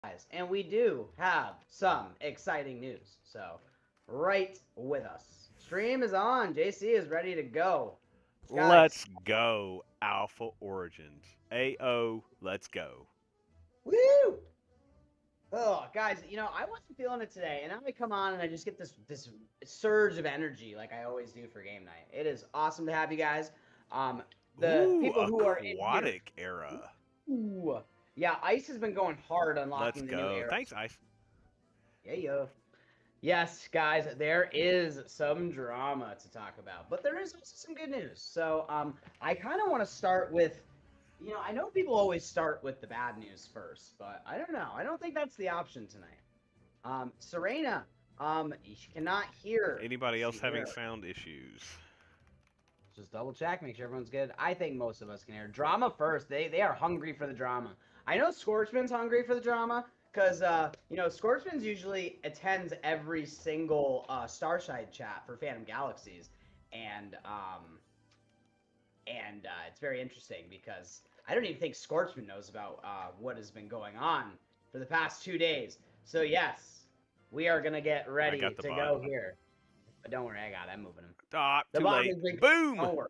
guys, and we do have some exciting news. So, right with us. Stream is on. JC is ready to go. Guys, Let's go, Alpha Origins. AO, let's go. woo! Oh, guys, I wasn't feeling it today, and now I come on and I just get this surge of energy like I always do for game night. It is awesome to have you guys. The Ooh, people who are in here. aquatic era. Ooh, yeah, Ice has been going hard Let's unlocking the new go. eras. Thanks, Ice. Yeah, yo. Yes, guys, there is some drama to talk about, but there is also some good news. So, I kind of want to start with, I know people always start with the bad news first, but I don't know. I don't think that's the option tonight. Serena, she cannot hear. Anybody Let's else see having here. sound issues? Just double check, make sure everyone's good. I think most of us can hear. Drama first. They are hungry for the drama. I know Scorchman's hungry for the drama because Scorchman's usually attends every single Starshide chat for Phantom Galaxies, and it's very interesting because I don't even think Scorchman knows about what has been going on for the past 2 days. So yes, we are gonna get I ready got the to bot. go here. But don't worry, I got it. I'm moving him. Ah, The too bot late. has been. Boom! Don't worry.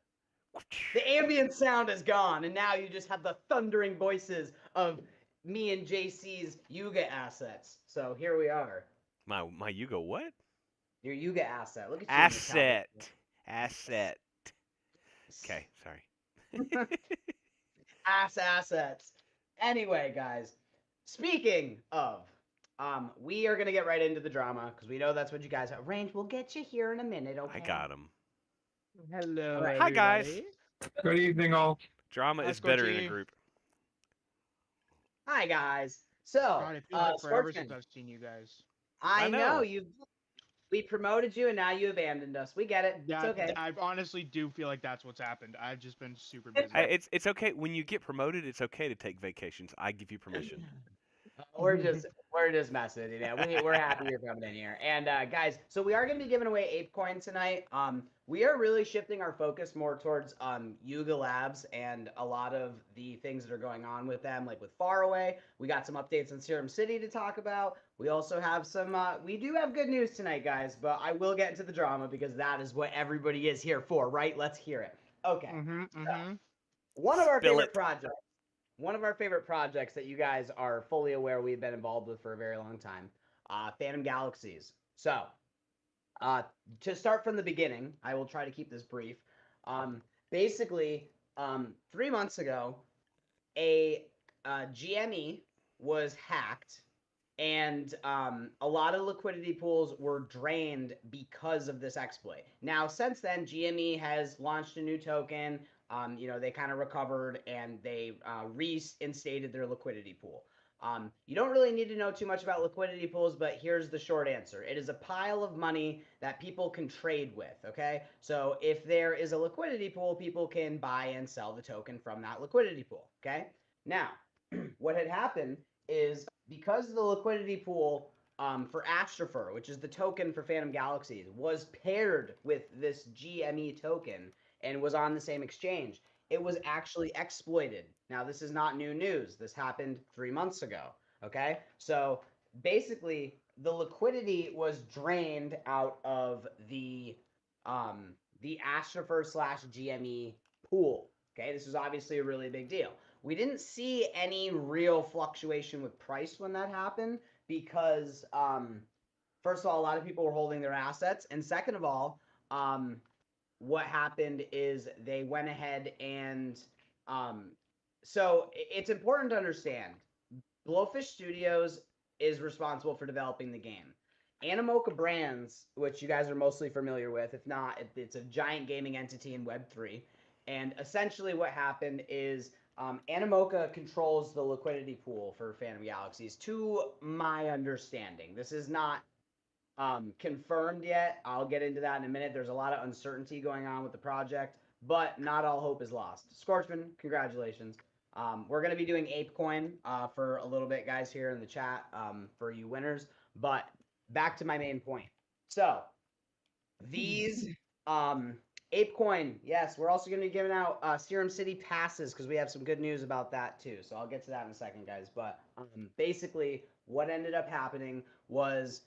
The ambient sound is gone, and now you just have the thundering voices of me and JC's Yuga assets. So here we are. My Yugo what? Your Yuga asset. Look at you in your cowboy. Asset. Asset. Okay, sorry. Assets. Anyway, guys, speaking of, we are gonna get right into the drama because we know that's what you guys have. Range, we'll get you here in a minute, I okay? got him. All Hello, right. Hi, guys. everybody. Good evening, all. Drama Hi, is better in a Scorchy. group. Hi, guys. So, God, it feels like forever since Sportsman, I've seen you guys. I I know know. we promoted you and now you abandoned us. We get it. It's That okay. I honestly do feel like that's what's happened. I've just been super busy. It's okay when you get promoted. It's okay to take vacations. I give you permission. We're just messing with you, man. We're happy you're coming in here. And guys, so we are going to be giving away Ape Coin tonight. We are really shifting our focus more towards Yuga Labs and a lot of the things that are going on with them, like with Faraway. We got some updates on Serum City to talk about. We also have some. We do have good news tonight, guys. But I will get into the drama because that is what everybody is here for, right? Let's hear it. Okay. Mm-hmm. So, Mm-hmm. one of our Spill favorite it. projects one of our favorite projects that you guys are fully aware we've been involved with for a very long time, Phantom Galaxies. So, uh, to start from the beginning, I will try to keep this brief. Basically, 3 months ago, a GME was hacked, and a lot of liquidity pools were drained because of this exploit. Now, since then, GME has launched a new token. They kind of recovered and they reinstated their liquidity pool. You don't really need to know too much about liquidity pools, but here's the short answer. It is a pile of money that people can trade with, okay? So if there is a liquidity pool, people can buy and sell the token from that liquidity pool, okay? Now, what had happened is because the liquidity pool for Astropher, which is the token for Phantom Galaxies, was paired with this GME token and was on the same exchange, it was actually exploited. Now, this is not new news. This happened 3 months ago. Okay, so basically, the liquidity was drained out of the Astropher slash GME pool. Okay, this is obviously a really big deal. We didn't see any real fluctuation with price when that happened because, first of all, a lot of people were holding their assets, and second of all, what happened is they went ahead and um, so it's important to understand Blowfish Studios is responsible for developing the game. Animoca Brands, which you guys are mostly familiar with, if not, it's a giant gaming entity in Web3. And essentially, what happened is Animoca controls the liquidity pool for Phantom Galaxies, to my understanding. This is not confirmed yet. I'll get into that in a minute. There's a lot of uncertainty going on with the project, but not all hope is lost. Scorchman, congratulations. We're going to be doing ApeCoin for a little bit, guys, here in the chat for you winners. But back to my main point. So these ApeCoin, yes, we're also going to be giving out Serum City passes because we have some good news about that too. So I'll get to that in a second, guys. But basically, what ended up happening was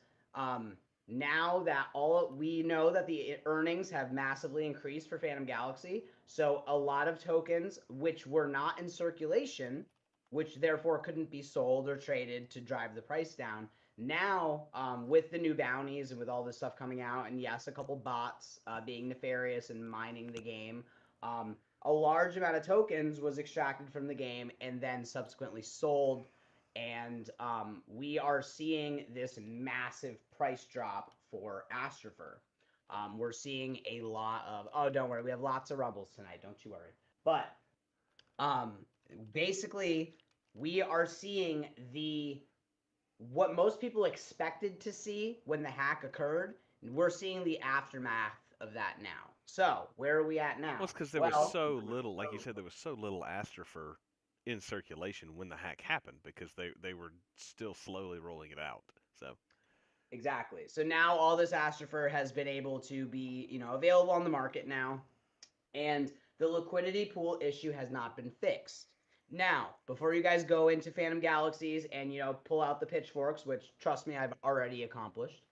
now that we know that the earnings have massively increased for Phantom Galaxy, so a lot of tokens which were not in circulation, which therefore couldn't be sold or traded to drive the price down. Now, with the new bounties and with all this stuff coming out, and yes, a couple bots being nefarious and mining the game, a large amount of tokens was extracted from the game and then subsequently sold. And we are seeing this massive price drop for Astropher. We're seeing a lot of, oh, don't worry, we have lots of rumbles tonight, don't you worry. But basically, we are seeing what most people expected to see when the hack occurred. We're seeing the aftermath of that now. So where are we at now? Well, it's because there was so little, like you said, there was so little Astropher in circulation when the hack happened because they were still slowly rolling it out. So exactly. So now all this Astropher has been able to be, available on the market now, and the liquidity pool issue has not been fixed. Now, before you guys go into Phantom Galaxies and pull out the pitchforks, which trust me, I've already accomplished,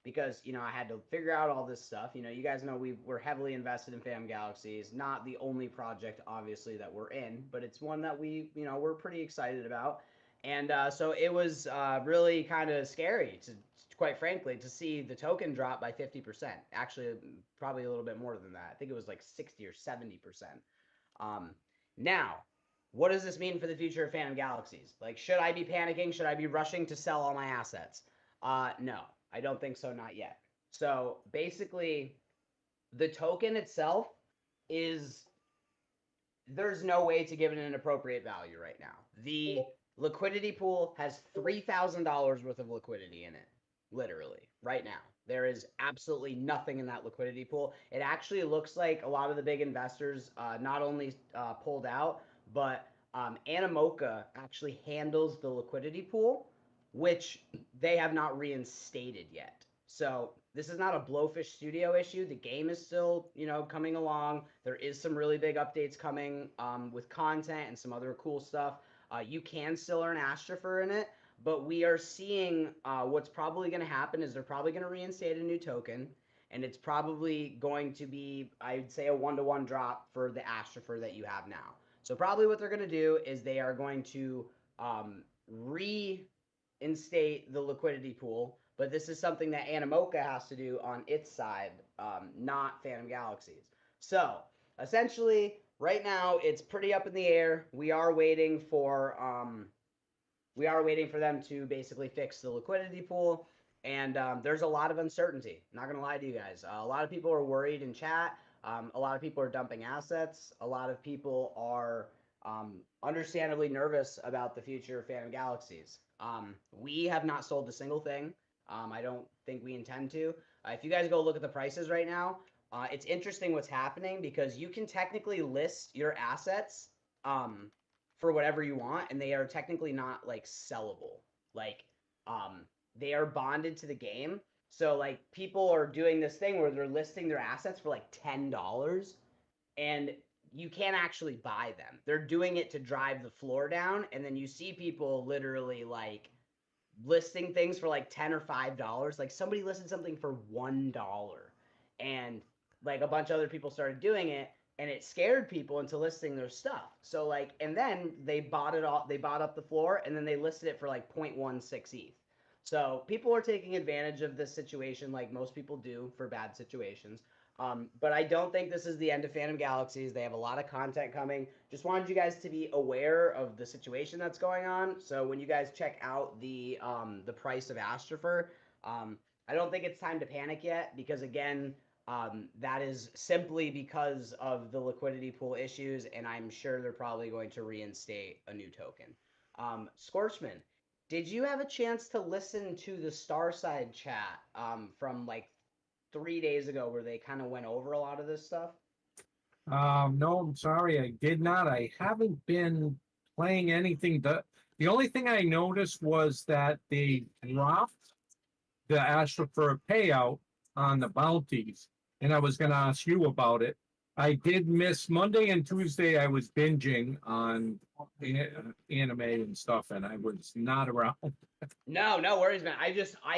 because I had to figure out all this stuff. You guys know we're heavily invested in Phantom Galaxies. Not the only project, obviously, that we're in, but it's one that we're pretty excited about. And so it was really kind of scary quite frankly, to see the token drop by 50%. Actually, probably a little bit more than that. I think it was like 60 or 70%. Now, what does this mean for the future of Phantom Galaxies? Like, should I be panicking? Should I be rushing to sell all my assets? No, I don't think so, not yet. So basically, the token itself there's no way to give it an appropriate value right now. The liquidity pool has $3,000 worth of liquidity in it, literally, right now. There is absolutely nothing in that liquidity pool. It actually looks like a lot of the big investors not only pulled out, but Animoca actually handles the liquidity pool, which they have not reinstated yet. So this is not a Blowfish Studio issue. The game is still, coming along. There is some really big updates coming with content and some other cool stuff. You can still earn Astropher in it, but we are seeing what's probably going to happen is they're probably going to reinstate a new token, and it's probably going to be, I'd say, a 1-to-1 drop for the Astropher that you have now. So probably what they're going to do is they are going to reinstate the liquidity pool, but this is something that Animoca has to do on its side, not Phantom Galaxies. So essentially, right now it's pretty up in the air. We are waiting for them to basically fix the liquidity pool, and there's a lot of uncertainty. Not gonna lie to you guys. A lot of people are worried in chat. A lot of people are dumping assets. A lot of people are understandably nervous about the future of Phantom Galaxies. We have not sold a single thing. I don't think we intend to. If you guys go look at the prices right now, it's interesting what's happening because you can technically list your assets for whatever you want, and they are technically not like sellable. Like they are bonded to the game. So like people are doing this thing where they're listing their assets for like $10 and you can't actually buy them. They're doing it to drive the floor down, and then you see people literally like listing things for like $10 or $5. Like somebody listed something for $1 and like a bunch of other people started doing it, and it scared people into listing their stuff. So like, and then they bought up the floor, and then they listed it for like 0.16 ETH. So people are taking advantage of this situation like most people do for bad situations. But I don't think this is the end of Phantom Galaxies. They have a lot of content coming. Just wanted you guys to be aware of the situation that's going on. So when you guys check out the price of Astropher, I don't think it's time to panic yet because again, that is simply because of the liquidity pool issues, and I'm sure they're probably going to reinstate a new token. Scorchman, did you have a chance to listen to the Starside chat from like 3 days ago where they kind of went over a lot of this stuff? No, I'm sorry, I did not. I haven't been playing anything. The only thing I noticed was that they dropped the Astropher payout on the bounties. and I was going to ask you about it. I did miss Monday and Tuesday. I was binging on anime and stuff, and I was not around. No worries, man. I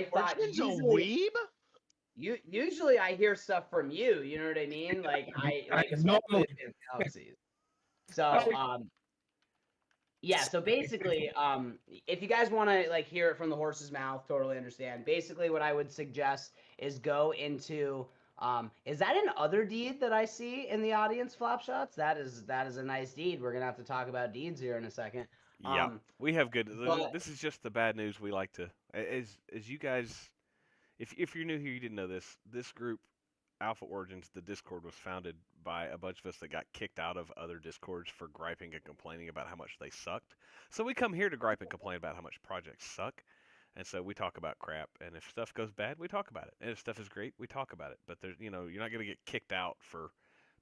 thought Origins a usually weeb? usually I hear stuff from you. You know what I mean? Like I especially normally, in Galaxies. So I, yeah, so basically, if you guys want to like hear it from the horse's mouth, totally understand. Basically, what I would suggest is go into. Is that an other deed that I see in the audience, Flopshots? That is a nice deed. We're gonna have to talk about deeds here in a second. Yeah, we have good. But This is just the bad news we like to. As you guys, if you're new here, you didn't know this. This group, Alpha Origins, the Discord was founded by a bunch of us that got kicked out of other Discords for griping and complaining about how much they sucked. So we come here to gripe and complain about how much projects suck. And so we talk about crap, and if stuff goes bad, we talk about it. And if stuff is great, we talk about it. But there's, you're not going to get kicked out for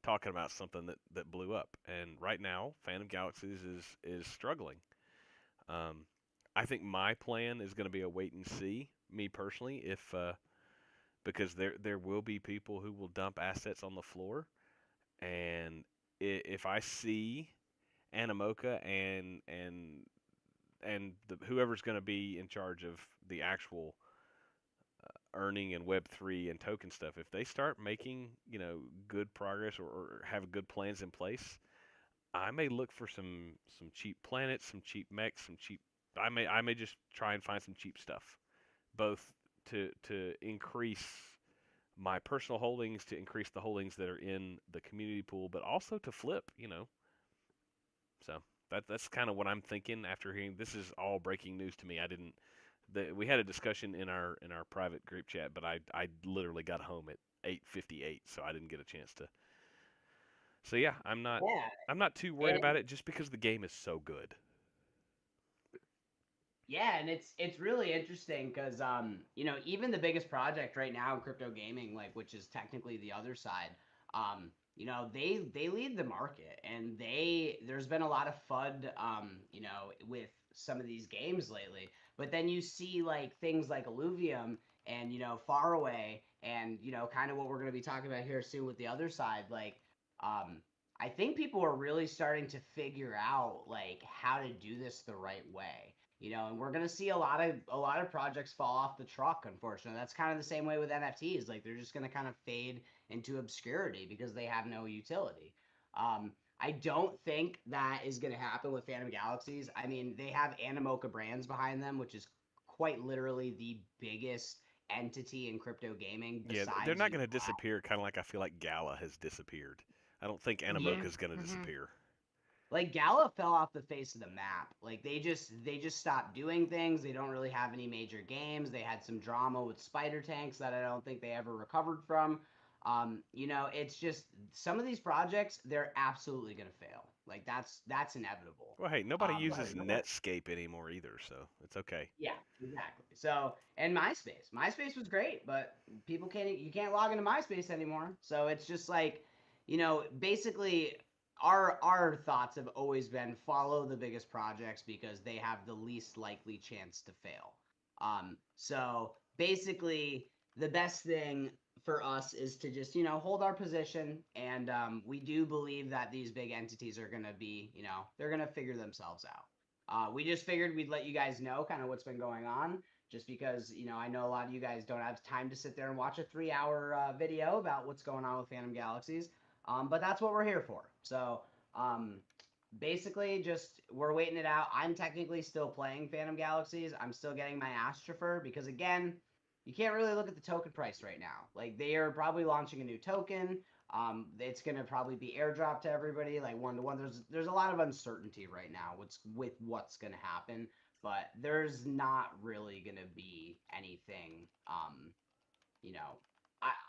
talking about something that blew up. And right now, Phantom Galaxies is struggling. Um, I think my plan is going to be a wait and see. Me personally, if because there will be people who will dump assets on the floor, and if I see Animoca and whoever's going to be in charge of the actual earning and Web3 and token stuff, if they start making good progress or have good plans in place, I may look for some cheap planets, some cheap mechs, some cheap. I may just try and find some cheap stuff, both to increase my personal holdings, to increase the holdings that are in the community pool, but also to flip. So that's kind of what I'm thinking after hearing. This is all breaking news to me. I didn't. We had a discussion in our private group chat, but I literally got home at 8:58, so I didn't get a chance to. So yeah, I'm not too worried and about it just because the game is so good. yeah, and it's really interesting because even the biggest project right now in crypto gaming, like which is technically the other side, they lead the market, and there's been a lot of FUD with some of these games lately. But then you see like things like Alluvium and Faraway, and kind of what we're going to be talking about here soon with the other side, like I think people are really starting to figure out like how to do this the right way. And we're gonna see a lot of projects fall off the truck. Unfortunately, that's kind of the same way with NFTs. Like they're just gonna kind of fade into obscurity because they have no utility. I don't think that is gonna happen with Phantom Galaxies. I mean, they have Animoca Brands behind them, which is quite literally the biggest entity in crypto gaming. Yeah, Besides, they're not going to disappear. Kind of like I feel like Gala has disappeared. I don't think yeah, Animoca is going to Mhm. disappear. like Gala fell off the face of the map. Like they just stopped doing things. They don't really have any major games. They had some drama with spider tanks that I don't think they ever recovered from. It's just some of these projects they're absolutely gonna fail. Like that's inevitable. Well, hey, nobody Like uses Netscape anymore either, so it's okay. yeah, exactly. So and MySpace was great, but you can't log into MySpace anymore. So it's just like, basically our thoughts have always been follow the biggest projects because they have the least likely chance to fail. So basically the best thing for us is to just hold our position, and we do believe that these big entities are going to be they're going to figure themselves out. We just figured we'd let you guys know kind of what's been going on, just because I know a lot of you guys don't have time to sit there and watch a 3-hour video about what's going on with Phantom Galaxies. But that's what we're here for. So basically, just we're waiting it out. I'm technically still playing Phantom Galaxies. I'm still getting my Astropher because again, you can't really look at the token price right now. Like they are probably launching a new token. It's gonna probably be airdrop to everybody, like 1-to-1. There's a lot of uncertainty right now what's gonna happen, but there's not really gonna be anything. You know,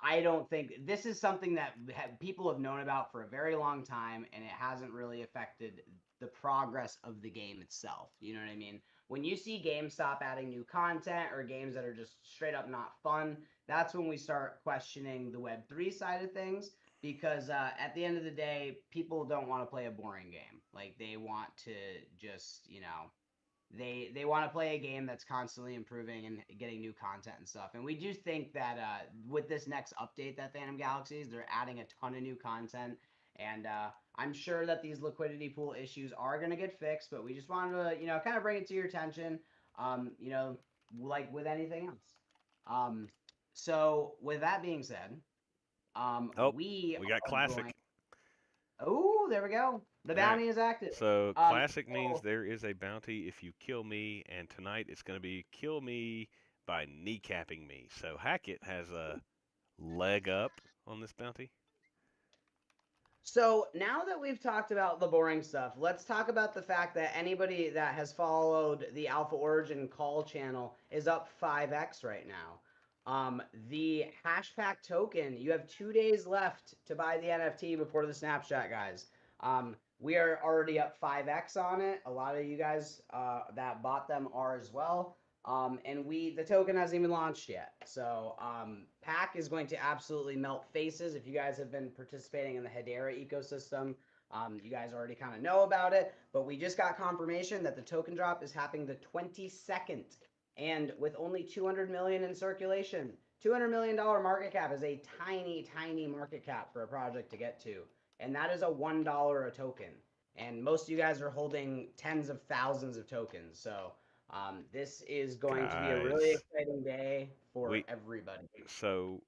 I don't think this is something that people have known about for a very long time, and it hasn't really affected the progress of the game itself. You know what I mean? When you see GameStop adding new content or games that are just straight up not fun, that's when we start questioning the Web3 side of things. Because at the end of the day, people don't want to play a boring game. Like they want to just, they want to play a game that's constantly improving and getting new content and stuff. And we do think that with this next update that Phantom Galaxies, they're adding a ton of new content. And I'm sure that these liquidity pool issues are going to get fixed, but we just wanted to, kind of bring it to your attention, like with anything else. So with that being said, Oh, we we got are classic. going. Oh, there we go. The All right. bounty is active. So classic means so- there is a bounty if you kill me, and tonight it's going to be kill me by kneecapping me. So Hackett has a leg up on this bounty. So now that we've talked about the boring stuff, let's talk about the fact that anybody that has followed the Alpha Origin call channel is up 5x right now. The Hashpack token, you have 2 days left to buy the NFT before the snapshot, guys. We are already up 5x on it. A lot of you guys that bought them are as well. And the token hasn't even launched yet. So Pack is going to absolutely melt faces. If you guys have been participating in the Hedera ecosystem, you guys already kind of know about it. But we just got confirmation that the token drop is happening the 22nd. And with only 200 million in circulation, $200 million market cap is a tiny, tiny market cap for a project to get to. And that is a $1 a token. And most of you guys are holding tens of thousands of tokens. So this is going to be a really exciting day for everybody. So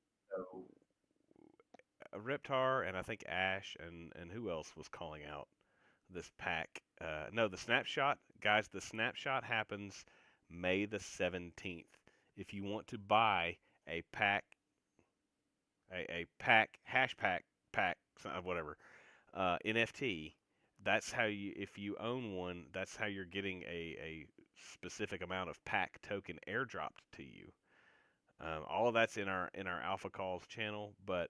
Reptar and I think Ash and who else was calling out this pack? No, the snapshot. Guys, the snapshot happens May the 17th. If you want to buy a pack, hash pack, whatever, NFT, that's how you, if you own one, that's how you're getting a specific amount of pack token airdropped to you. All of that's in our Alpha Calls channel, but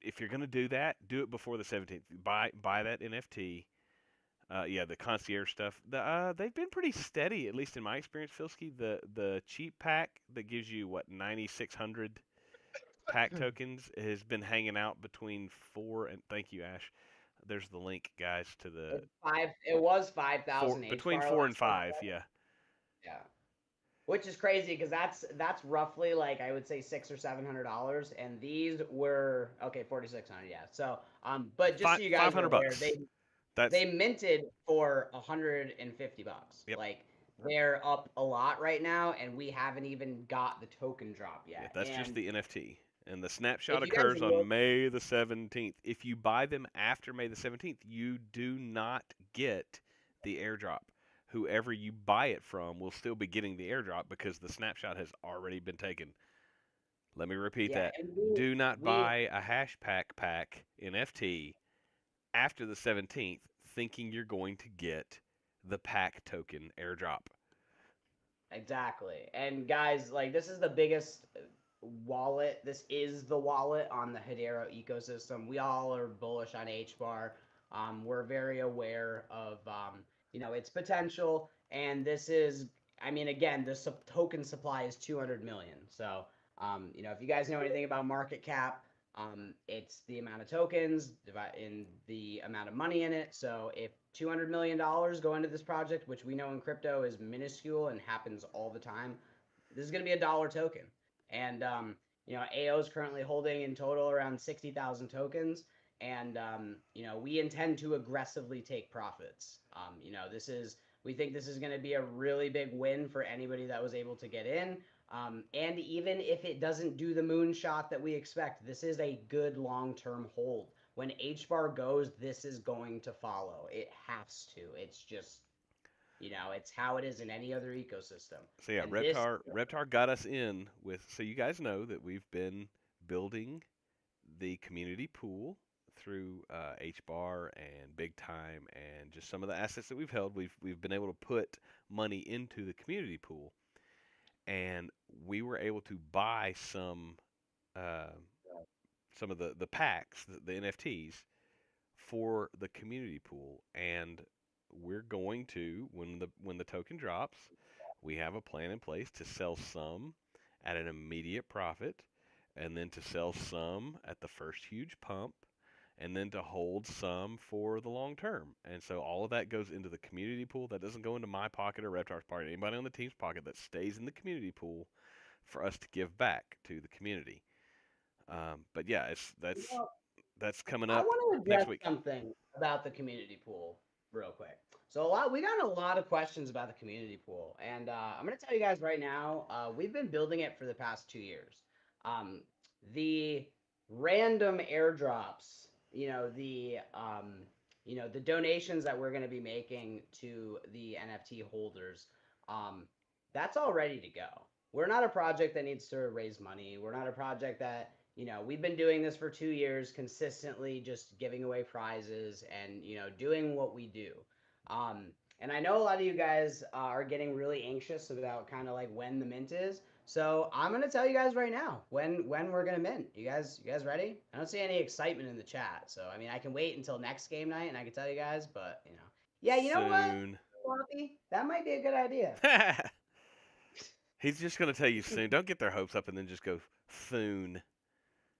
if you're going to do that, do it before the 17th. Buy that NFT. Yeah, the concierge stuff. They've been pretty steady, at least in my experience, Filski. The cheap pack that gives you 9,600 pack tokens has been hanging out between 4 and thank you, Ash. There's the link, guys, to the It was 5,000 between 4 and 5. Yeah. Yeah. Which is crazy because that's roughly like I would say $600 or $700, and these were okay 4,600. Yeah. So but just so you guys are aware, they minted for $150. Yep. Like they're up a lot right now, and we haven't even got the token drop yet. Yeah, that's just the NFT. And the snapshot occurs look, on May the 17th. If you buy them after May the 17th, you do not get the airdrop. Whoever you buy it from will still be getting the airdrop because the snapshot has already been taken. Let me repeat that. Do not buy a hash pack NFT after the 17th thinking you're going to get the pack token airdrop. Exactly. And guys, like this is the biggest wallet. This is the wallet on the Hedera ecosystem. We all are bullish on HBAR. We're very aware of its potential, and this is, I mean, again, the token supply is 200 million. So if you guys know anything about market cap, it's the amount of tokens in the amount of money in it. So if $200 million go into this project, which we know in crypto is minuscule and happens all the time, this is going to be a dollar token. And AO is currently holding in total around 60,000 tokens, and we intend to aggressively take profits. We think this is going to be a really big win for anybody that was able to get in. And even if it doesn't do the moonshot that we expect, this is a good long-term hold. When HBAR goes, this is going to follow. It has to. It's just, it's how it is in any other ecosystem. So yeah, Reptar got us in with, so you guys know that we've been building the community pool through HBAR and Big Time and just some of the assets that we've held. We've been able to put money into the community pool, and we were able to buy some of the packs, the NFTs for the community pool, and we're going to, when the token drops, we have a plan in place to sell some at an immediate profit, and then to sell some at the first huge pump, and then to hold some for the long term. And so all of that goes into the community pool. That doesn't go into my pocket or Reptar's pocket, anybody on the team's pocket. That stays in the community pool for us to give back to the community. But yeah, that's coming I up want to next address week. something about the community pool real quick. So we got a lot of questions about the community pool, and I'm going to tell you guys right now, we've been building it for the past 2 years. Um, the random airdrops, the donations that we're going to be making to the NFT holders, that's all ready to go. We're not a project that needs to raise money. We're not a project that we've been doing this for 2 years consistently, just giving away prizes and, doing what we do. And I know a lot of you guys are getting really anxious about kind of like when the mint is. So I'm going to tell you guys right now when we're going to mint. You guys ready? I don't see any excitement in the chat. So, I mean, I can wait until next game night and I can tell you guys, but, yeah, you know what, Soon. Floppy? That might be a good idea. He's just going to tell you soon. Don't get their hopes up and then just go soon.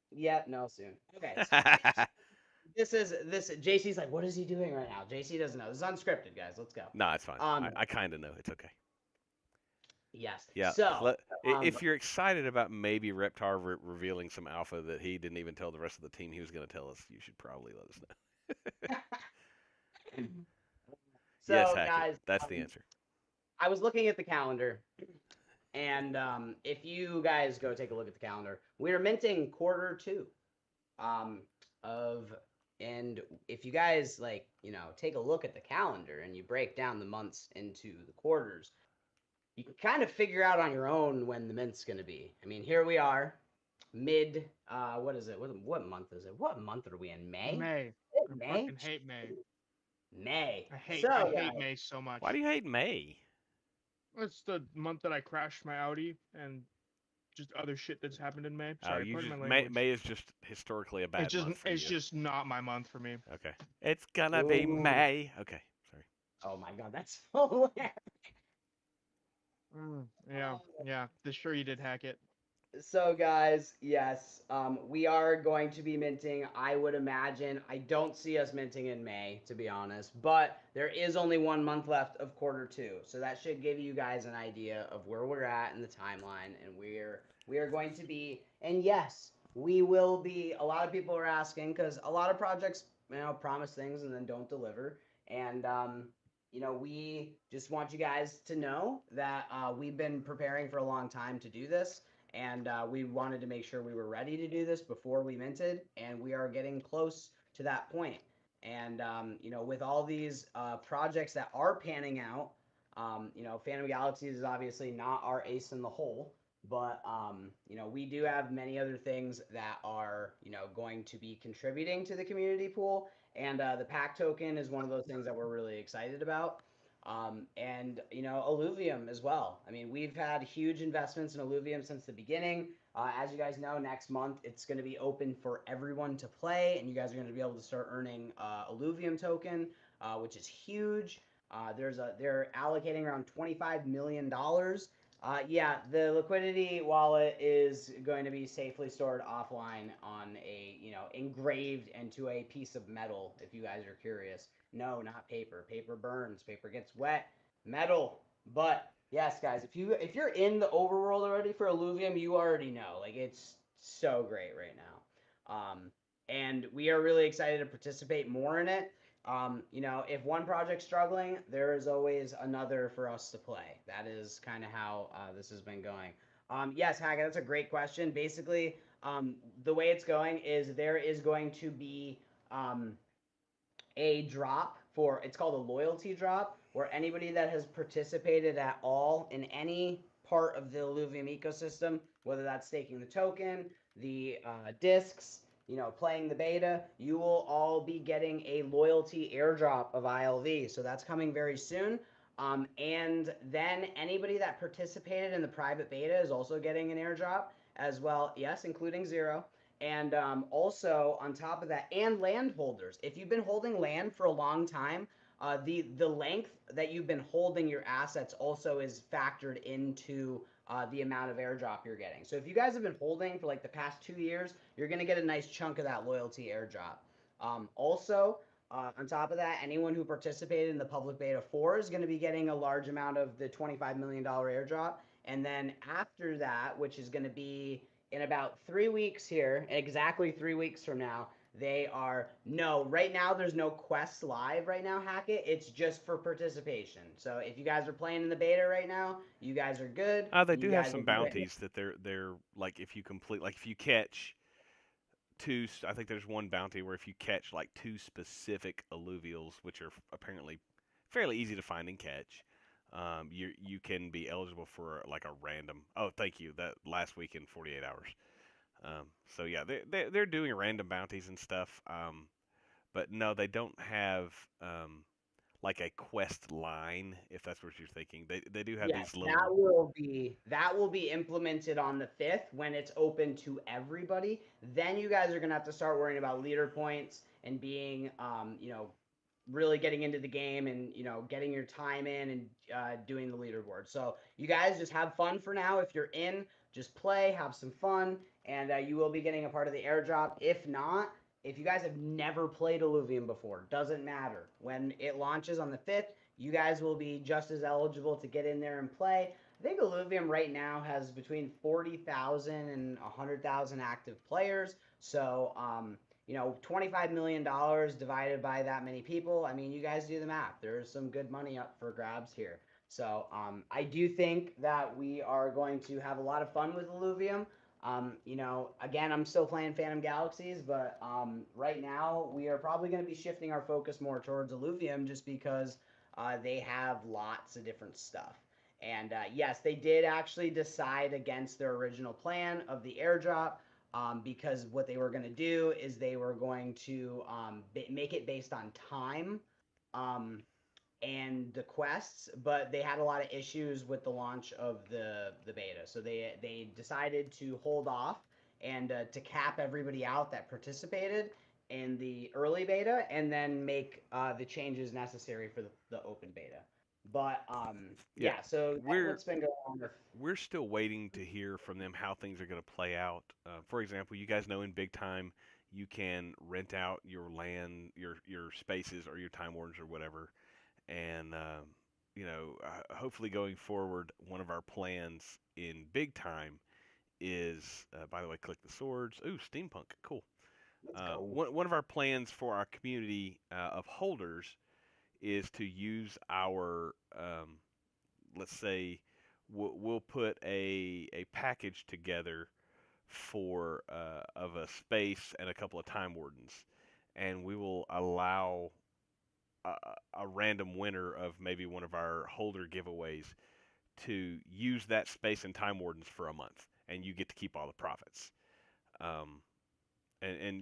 Yeah, no, soon. Okay. So this JC's like, what is he doing right now? JC doesn't know. This is unscripted, guys. Let's go. No, it's fine. I kind of know. It's okay. Yes. Yeah. So, if you're excited about maybe Reptar revealing some alpha that he didn't even tell the rest of the team he was going to tell us, you should probably let us know. so Yes, Hackett, guys, that's the answer. I was looking at the calendar, and if you guys go take a look at the calendar, we're minting Q2 and if you guys take a look at the calendar and you break down the months into the quarters, you can kind of figure out on your own when the mint's going to be. I mean, here we are, mid. What is it? What month is it? What month are we in? May. May. I May. fucking hate May. May. I hate So, May so much. Why do you hate May? It's the month that I crashed my Audi and just other shit that's happened in May. Sorry, pardon my language. May is just historically a bad month for It's you. just not my month for me. Okay. It's gonna be May. Okay, sorry. Oh my god, that's hilarious. Yeah. Sure you did hack it. So guys, yes, we are going to be minting. I would imagine. I don't see us minting in May, to be honest, but there is only 1 month left of Q2, so that should give you guys an idea of where we're at in the timeline, and we are going to be. And yes, we will be. A lot of people are asking because a lot of projects, promise things and then don't deliver, and we just want you guys to know that we've been preparing for a long time to do this. And we wanted to make sure we were ready to do this before we minted, and we are getting close to that point. And with all these projects that are panning out, Phantom Galaxies is obviously not our ace in the hole, but we do have many other things that are going to be contributing to the community pool, and the pack token is one of those things that we're really excited about. And Illuvium as well. I mean, we've had huge investments in Illuvium since the beginning. As you guys know, next month it's going to be open for everyone to play, and you guys are going to be able to start earning Illuvium token, which is huge. They're allocating around $25 million. Yeah, the liquidity wallet is going to be safely stored offline on a engraved into a piece of metal. If you guys are curious. No, not paper. Paper burns. Paper gets wet. Metal. But yes, guys, if you're in the overworld already for Illuvium, you already know. Like, it's so great right now. And we are really excited to participate more in it. If one project's struggling, there is always another for us to play. That is kind of how this has been going. Yes, Hackett, that's a great question. Basically, the way it's going is there is going to be a drop it's called a loyalty drop, where anybody that has participated at all in any part of the Illuvium ecosystem, whether that's staking the token, the discs, playing the beta, you will all be getting a loyalty airdrop of ILV. So that's coming very soon. And then anybody that participated in the private beta is also getting an airdrop as well. Yes, including Zero. And also on top of that, and land holders. If you've been holding land for a long time, the length that you've been holding your assets also is factored into the amount of airdrop you're getting. So if you guys have been holding for like the past 2 years, you're going to get a nice chunk of that loyalty airdrop. Also, on top of that, anyone who participated in the public beta 4 is going to be getting a large amount of the $25 million airdrop. And then after that, which is going to be in about 3 weeks here, exactly 3 weeks from now, right now there's no quests live right now, Hackett. It's just for participation. So if you guys are playing in the beta right now, you guys are good. They You do have guys some will be ready. bounties that they're like if you complete, like if you catch two. I think there's one bounty where if you catch like two specific alluvials, which are apparently fairly easy to find and catch, you can be eligible for like a random. Oh, thank you. That last week in 48 hours. So yeah, they're doing random bounties and stuff. But no, they don't have like a quest line, if that's what you're thinking. They do have Yes, these little. that will be implemented on the 5th when it's open to everybody. Then you guys are gonna have to start worrying about leader points and being really getting into the game and getting your time in and doing the leaderboard. So you guys just have fun for now. If you're in, just play, have some fun, and you will be getting a part of the airdrop. If not, if you guys have never played Illuvium before, doesn't matter. When it launches on the 5th, you guys will be just as eligible to get in there and play. I think Illuvium right now has between 40,000 and 100,000 active players. So, $25 million divided by that many people. I mean, you guys do the math. There's some good money up for grabs here. So, I do think that we are going to have a lot of fun with Illuvium. Again, I'm still playing Phantom Galaxies, but right now we are probably going to be shifting our focus more towards Illuvium just because they have lots of different stuff. And yes, they did actually decide against their original plan of the airdrop because what they were going to do is they were going to make it based on time. And the quests, but they had a lot of issues with the launch of the beta. So they decided to hold off and to cap everybody out that participated in the early beta, and then make the changes necessary for the open beta. But so that's what's been going on with. We're still waiting to hear from them how things are going to play out. For example, you guys know in big time you can rent out your land, your spaces, or your time wardens or whatever. And hopefully going forward, one of our plans in big time is, by the way, click the swords. Ooh, steampunk, cool. One of our plans for our community of holders is to use our, let's say, we'll put a package together for of a space and a couple of time wardens, and we will allow a random winner of maybe one of our holder giveaways to use that space and time wardens for a month, and you get to keep all the profits. And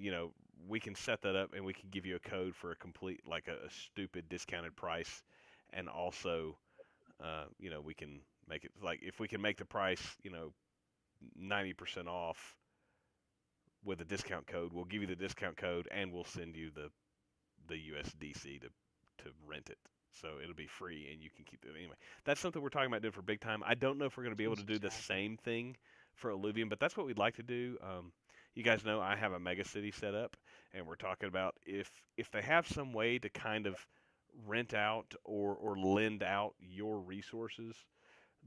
we can set that up, and we can give you a code for a complete, like a stupid discounted price, and also we can make it, like, if we can make the price 90% off with a discount code, we'll give you the discount code, and we'll send you the USDC to rent it. So it'll be free, and you can keep it. Anyway, that's something we're talking about doing for big time. I don't know if we're going to be able to do the same thing for Illuvium, but that's what we'd like to do. You guys know I have a mega city set up, and we're talking about if they have some way to kind of rent out or lend out your resources,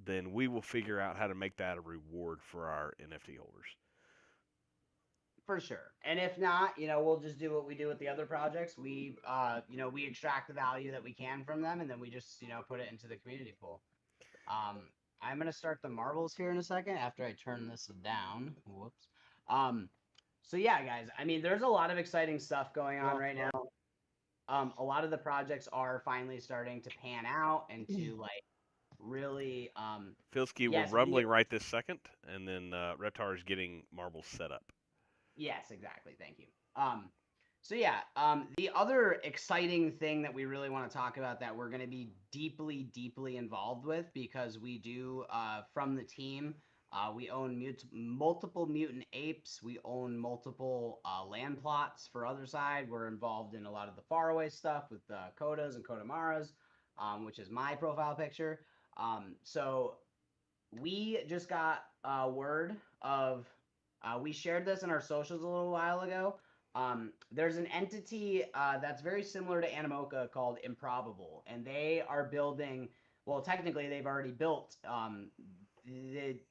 then we will figure out how to make that a reward for our NFT holders. For sure. And if not, we'll just do what we do with the other projects. We, we extract the value that we can from them, and then we just, put it into the community pool. I'm going to start the marbles here in a second after I turn this down. Whoops. So yeah, guys, I mean, there's a lot of exciting stuff going on right now. A lot of the projects are finally starting to pan out and to really. Filsky, we're rumbling right this second, and then Reptar is getting marbles set up. Yes, exactly. Thank you. So yeah, the other exciting thing that we really want to talk about that we're going to be deeply, deeply involved with, because we do, from the team, we own multiple mutant apes. We own multiple land plots for other side. We're involved in a lot of the faraway stuff with Kodas and Kodamaras, which is my profile picture. So we just got word of. We shared this in our socials a little while ago, there's an entity that's very similar to Animoca called Improbable, and they are building. Well, technically, they've already built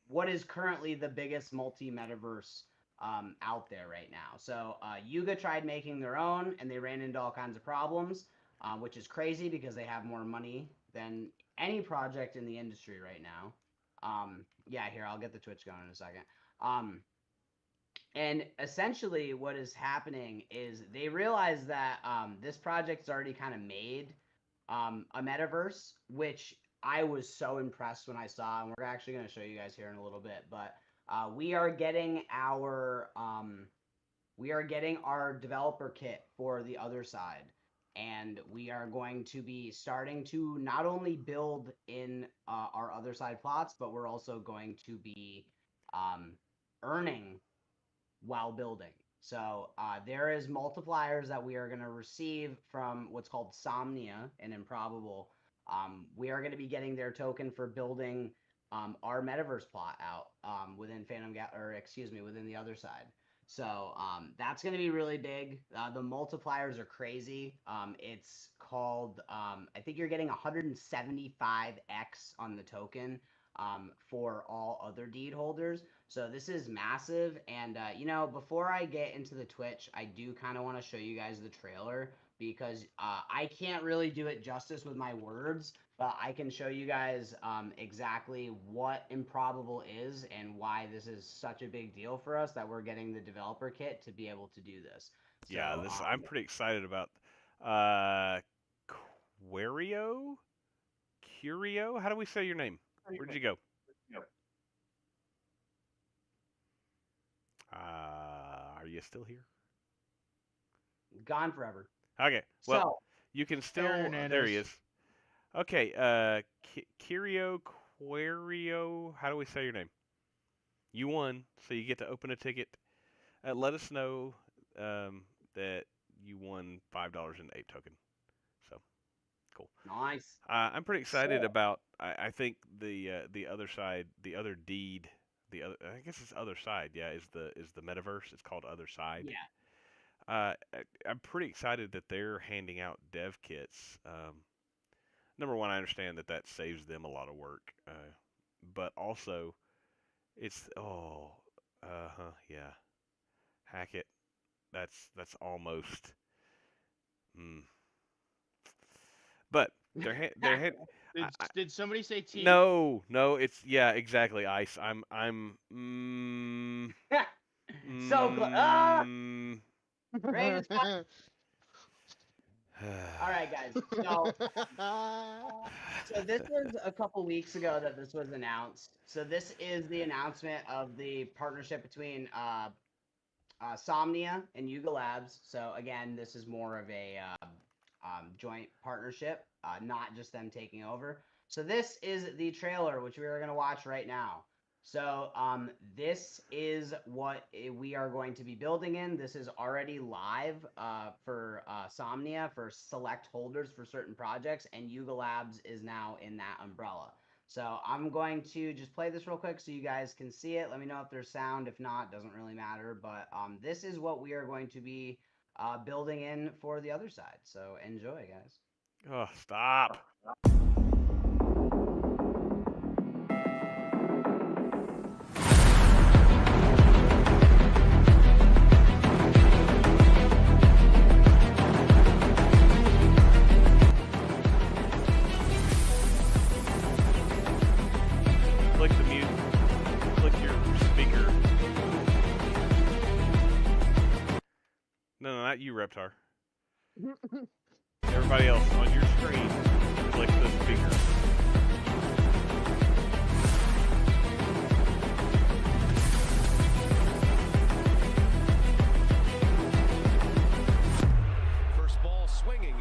what is currently the biggest multi-metaverse out there right now. So Yuga tried making their own, and they ran into all kinds of problems, which is crazy because they have more money than any project in the industry right now. Yeah, here, I'll get the Twitch going in a second. And essentially what is happening is they realize that this project's already kind of made a metaverse, which I was so impressed when I saw, and we're actually going to show you guys here in a little bit, but we are getting our developer kit for the other side, and we are going to be starting to not only build in our other side plots, but we're also going to be earning while building. So there is multipliers that we are going to receive from what's called Somnia and Improbable. We are going to be getting their token for building our metaverse plot out within within the other side. So that's going to be really big. The multipliers are crazy. It's called, I think you're getting 175x on the token for all other deed holders. So this is massive. And, before I get into the Twitch, I do kind of want to show you guys the trailer because I can't really do it justice with my words, but I can show you guys exactly what Improbable is and why this is such a big deal for us that we're getting the developer kit to be able to do this. So, Yeah, I'm pretty excited about Curio? How do we say your name? Where did you go? Are you still here? Gone forever. Okay, well, So, you can still... There There he is. Okay, Curio, how do we say your name? You won, so you get to open a ticket. Let us know that you won $5 in 8 token. So, cool. nice. I'm pretty excited So- about. I think the other side, the other deed, I guess it's other side. Yeah, is the metaverse. It's called Other Side. Yeah. I'm pretty excited that they're handing out dev kits. Number one, I understand that saves them a lot of work, but also it's yeah, hack it. That's almost. But they're Did somebody say T? no, it's exactly ice. I'm So Rain is fine. All right, guys. So this was a couple weeks ago that this was announced. So this is the announcement of the partnership between Somnia and Yuga Labs. So again, this is more of a joint partnership, not just them taking over. So this is the trailer, which we are going to watch right now. So this is what we are going to be building in. This is already live for Somnia for select holders for certain projects, and Yuga Labs is now in that umbrella. So I'm going to just play this real quick so you guys can see it. Let me know if there's sound. If not, doesn't really matter. But this is what we are going to be building in for the other side. So enjoy, guys. Oh, stop. Click the mute. Click your speaker. No, not you, Reptar. Everybody else on your screen, click the speaker. First ball swinging.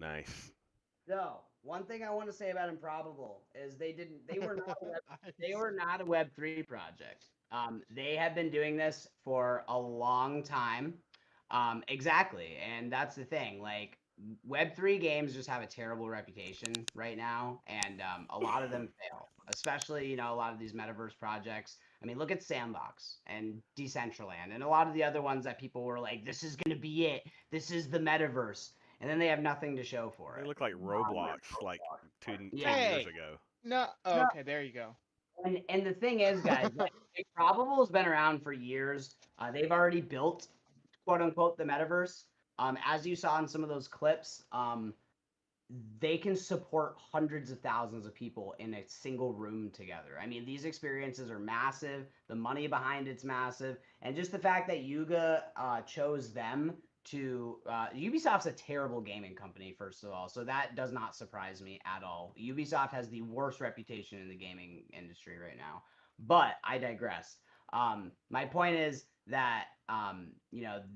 Nice. So one thing I want to say about Improbable is they were not they Nice. were not a Web3 project. They have been doing this for a long time. Exactly, and that's the thing. Like Web3 games just have a terrible reputation right now, and a lot of them fail. Especially, a lot of these metaverse projects. I mean, look at Sandbox and Decentraland, and a lot of the other ones that people were like, "This is gonna be it. This is the metaverse," and then they have nothing to show for They it. look like Roblox, like ten Yeah. years Hey. ago. No. Oh, No, okay, there you go. and the thing is, guys, like, Improbable has been around for years. They've already built, quote unquote, the metaverse. As you saw in some of those clips, they can support hundreds of thousands of people in a single room together. I mean, these experiences are massive. The money behind it's massive, and just the fact that Yuga chose them to Ubisoft's a terrible gaming company, first of all, so that does not surprise me at all. Ubisoft has the worst reputation in the gaming industry right now, but I digress. My point is that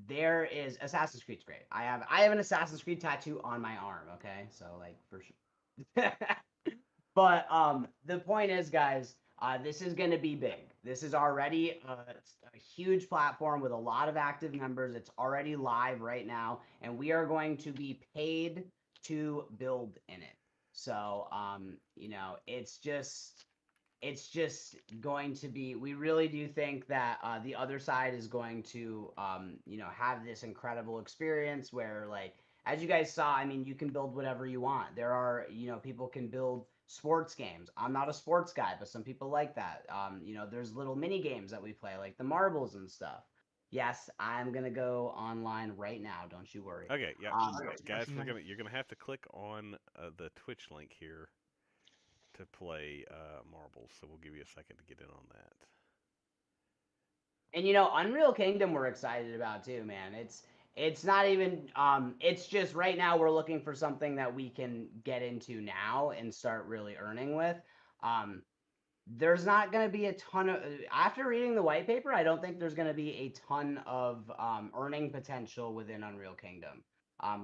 there is Assassin's Creed's great. I have an Assassin's Creed tattoo on my arm, okay? So like for sure. But the point is, guys, this is going to be big. This is already a huge platform with a lot of active members. It's already live right now, and we are going to be paid to build in it. So, it's just going to be. We really do think that the other side is going to, have this incredible experience where, like, as you guys saw, I mean, you can build whatever you want. There are, people can build sports games. I'm not a sports guy, but some people like that. There's little mini games that we play, like the marbles and stuff. Yes, I'm gonna go online right now. Don't you worry. Okay, yeah, guys, Nice. you're gonna have to click on the Twitch link here to play marbles. So we'll give you a second to get in on that. And Unreal Kingdom we're excited about too, man. It's not even it's just right now we're looking for something that we can get into now and start really earning with. There's not going to be a ton of after reading the white paper, I don't think there's going to be a ton of earning potential within Unreal Kingdom.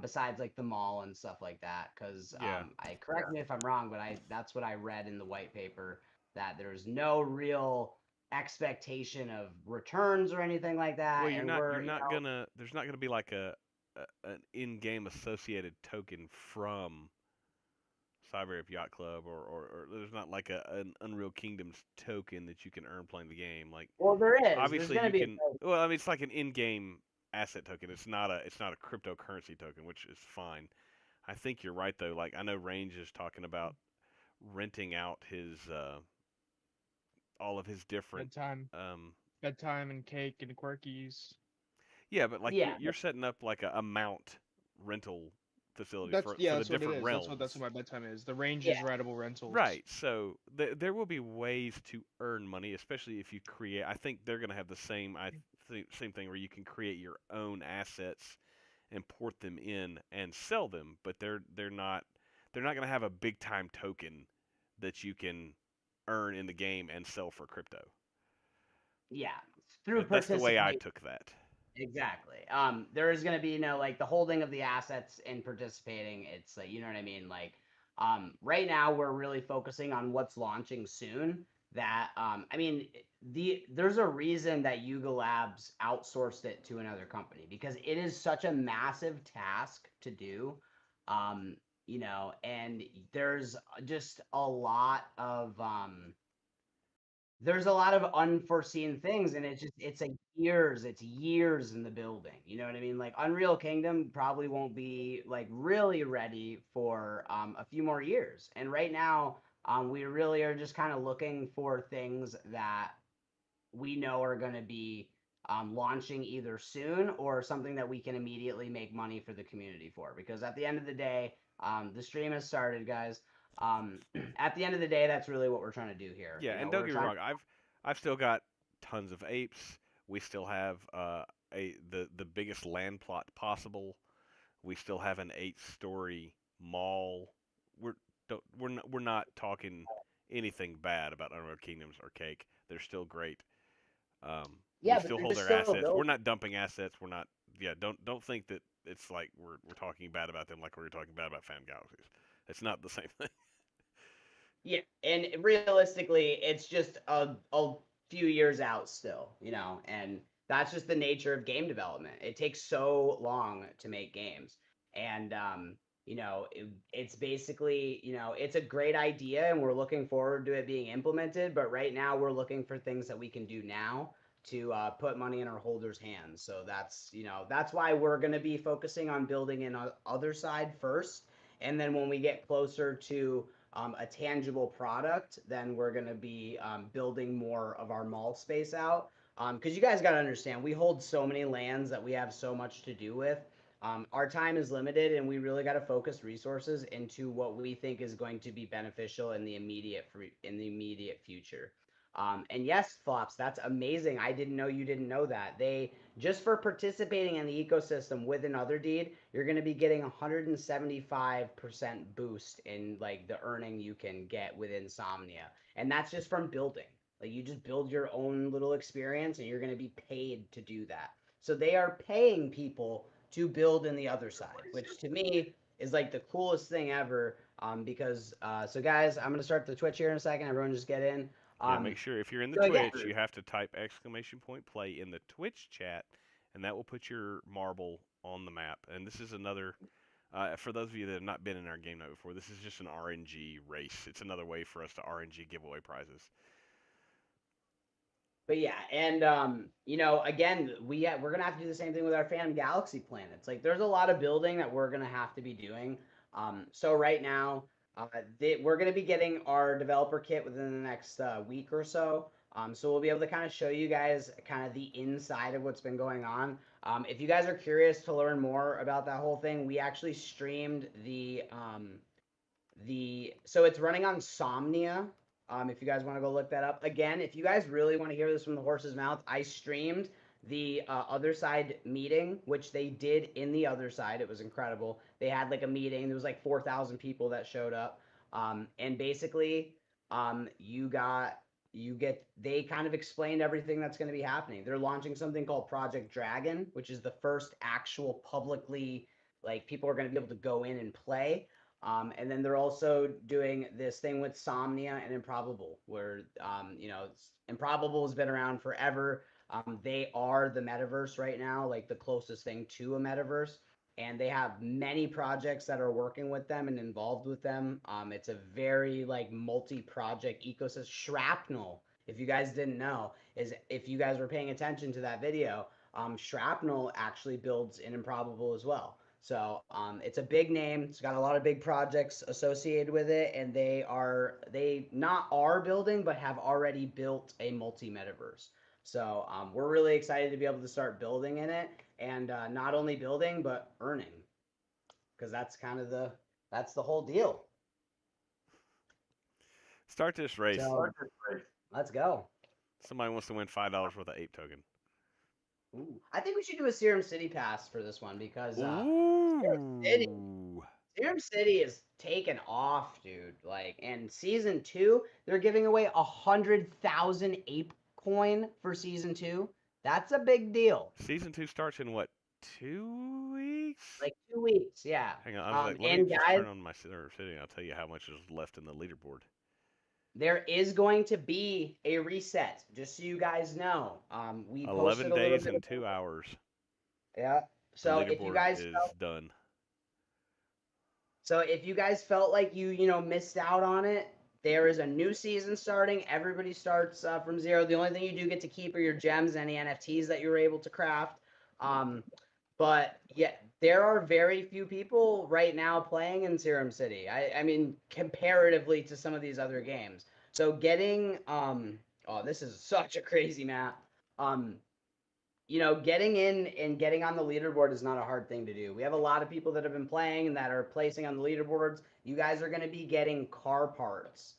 Besides like the mall and stuff like that, because Yeah. I correct me if I'm wrong, but that's what I read in the white paper, that there's no real expectation of returns or anything like that. Well, you're And not we're you're not gonna there's not gonna be like an in-game associated token from Cyber Ape Yacht Club, or there's not like an Unreal Kingdoms token that you can earn playing the game. Like well, there is. obviously There's you going to be can. Well, I mean it's like an in-game asset token. It's not a cryptocurrency token, which is fine. I think you're right though. Like I know Range is talking about renting out his all of his different Bedtime and cake and quirkies. yeah, but like Yeah. you're setting up like a mount rental facility That's for yeah, the that's what it different is. realms. That's what my bedtime is. The range Yeah. is writable rentals. Right. So there will be ways to earn money, especially if you create. I think they're going to have the same same thing where you can create your own assets and port them in and sell them, but they're not going to have a big time token that you can earn in the game and sell for crypto. Yeah, through That's the way I participation. took that. Exactly. There is going to be, like the holding of the assets and participating. It's like, you know what I mean? Like, right now we're really focusing on what's launching soon. That, I mean, there's a reason that Yuga Labs outsourced it to another company because it is such a massive task to do. And there's just there's a lot of unforeseen things, and it's years in the building. You know what I mean? Like Unreal Kingdom probably won't be like really ready for a few more years. And right now, we really are just kind of looking for things that we know are going to be launching either soon or something that we can immediately make money for the community for. Because at the end of the day, the stream has started, guys. At the end of the day, that's really what we're trying to do here. Yeah, and don't get me wrong, I've still got tons of apes. We still have the biggest land plot possible. We still have an 8-story mall. We're not talking anything bad about Unreal Kingdoms or Cake. They're still great. Yeah, We but still they're hold just their still assets. building. We're not dumping assets. We're not yeah, don't think that it's like we're talking bad about them like we were talking bad about Fan Galaxies. It's not the same thing. Yeah, and realistically, it's just a few years out still, and that's just the nature of game development. It takes so long to make games, and it's basically, it's a great idea, and we're looking forward to it being implemented. But right now, we're looking for things that we can do now to put money in our holders' hands. So that's why we're going to be focusing on building in other side first, and then when we get closer to a tangible product, then we're going to be building more of our mall space out. Because you guys got to understand, we hold so many lands that we have so much to do with. Our time is limited, and we really got to focus resources into what we think is going to be beneficial in the immediate future. And yes, Flops, that's amazing. I didn't know you didn't know that. They just for participating in the ecosystem with another deed, you're going to be getting 175% boost in like the earning you can get with Insomnia. And that's just from building. Like you just build your own little experience and you're going to be paid to do that. So they are paying people to build in the other side, which to me is like the coolest thing ever. Because so guys, I'm going to start the Twitch here in a second. Everyone just get in. Yeah, make sure if you're in the so Twitch, again, you have to type !play in the Twitch chat, and that will put your marble on the map. And this is another, for those of you that have not been in our game night before, this is just an RNG race. It's another way for us to RNG giveaway prizes. But yeah, and again, we're gonna have to do the same thing with our Phantom Galaxy planets. Like, there's a lot of building that we're gonna have to be doing. So right now, we're gonna be getting our developer kit within the next week or so. So we'll be able to kind of show you guys kind of the inside of what's been going on. If you guys are curious to learn more about that whole thing, we actually streamed so it's running on Somnia. If you guys want to go look that up. Again, if you guys really want to hear this from the horse's mouth, I streamed the other side meeting, which they did in the other side. It was incredible. They had like a meeting. There was like 4,000 people that showed up. And basically, they kind of explained everything that's going to be happening. They're launching something called Project Dragon, which is the first actual publicly, like, people are going to be able to go in and play. And then they're also doing this thing with Somnia and Improbable, where Improbable has been around forever. They are the metaverse right now, like the closest thing to a metaverse, and they have many projects that are working with them and involved with them. It's a very like multi-project ecosystem. Shrapnel, if you guys didn't know, is if you guys were paying attention to that video, Shrapnel actually builds in Improbable as well. So it's a big name. It's got a lot of big projects associated with it, and they not are building, but have already built a multi-metaverse. So we're really excited to be able to start building in it, and not only building but earning, because that's the whole deal. Start this race. So let's go. Somebody wants to win $5 worth of ape token. Ooh, I think we should do a Serum City pass for this one because Ooh. Serum City is taken off, dude. Like, and season 2, they're giving away 100,000 ape coin for season 2. That's a big deal. Season 2 starts in what, 2 weeks? Like 2 weeks, yeah. Hang on, I was like, let me just turn on my Serum City and I'll tell you how much is left in the leaderboard. There is going to be a reset, just so you guys know. We 11 days and 2 hours. Yeah. So if you guys done. So if you guys felt like you missed out on it, there is a new season starting. Everybody starts from zero. The only thing you do get to keep are your gems and any NFTs that you were able to craft. But yeah, there are very few people right now playing in Serum City. I mean, comparatively to some of these other games. So getting this is such a crazy map. Getting in and getting on the leaderboard is not a hard thing to do. We have a lot of people that have been playing and that are placing on the leaderboards. You guys are going to be getting car parts.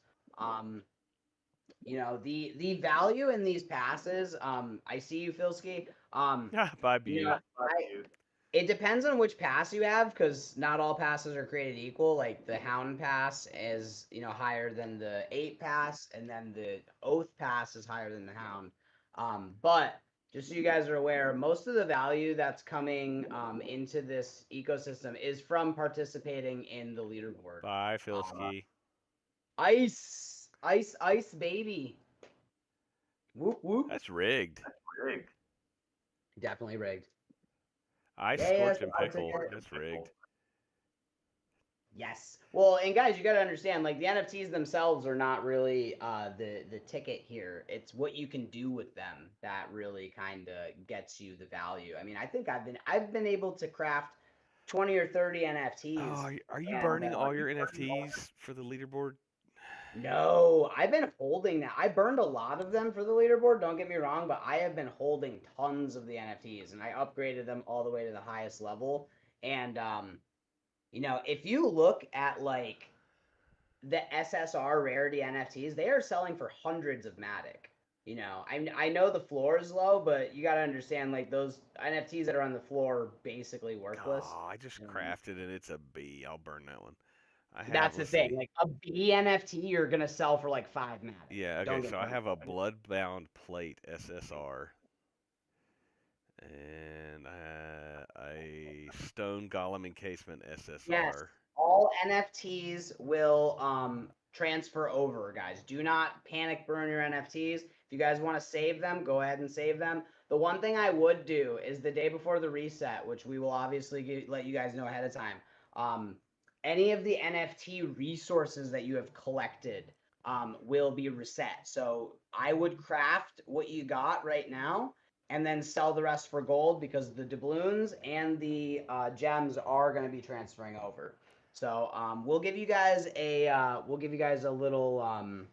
The value in these passes, I see you, Filski. Bye, Beau. It depends on which pass you have, because not all passes are created equal. Like the Hound Pass is, higher than the Ape Pass, and then the Oath Pass is higher than the Hound. But just so you guys are aware, most of the value that's coming into this ecosystem is from participating in the leaderboard. Bye, Philski. Ice, baby. Whoop whoop. That's rigged. Definitely rigged. Ice Yeah, Scorch and Pickle. That's rigged. Yes. Well, and guys, you got to understand, like the NFTs themselves are not really the ticket here. It's what you can do with them that really kind of gets you the value. I mean, I think I've been able to craft 20 or 30 NFTs. Oh, are you burning all your NFTs for the leaderboard? No, I've been holding that. I burned a lot of them for the leaderboard, don't get me wrong, but I have been holding tons of the NFTs and I upgraded them all the way to the highest level. And you know, if you look at like the SSR rarity NFTs, they are selling for hundreds of Matic. You know, I know the floor is low, but you got to understand like those NFTs that are on the floor are basically worthless. Oh, I just crafted and it's a B. I'll burn that one. That's the thing. Like a B NFT, you're gonna sell for like 5 Matic. Yeah. Okay. So I have a Bloodbound Plate SSR. And a Stone Golem Encasement SSR. Yes, all NFTs will transfer over, guys. Do not panic burn your NFTs. If you guys want to save them, go ahead and save them. The one thing I would do is the day before the reset, which we will obviously let you guys know ahead of time. Any of the NFT resources that you have collected will be reset. So I would craft what you got right now and then sell the rest for gold because the doubloons and the gems are going to be transferring over. So we'll give you guys a little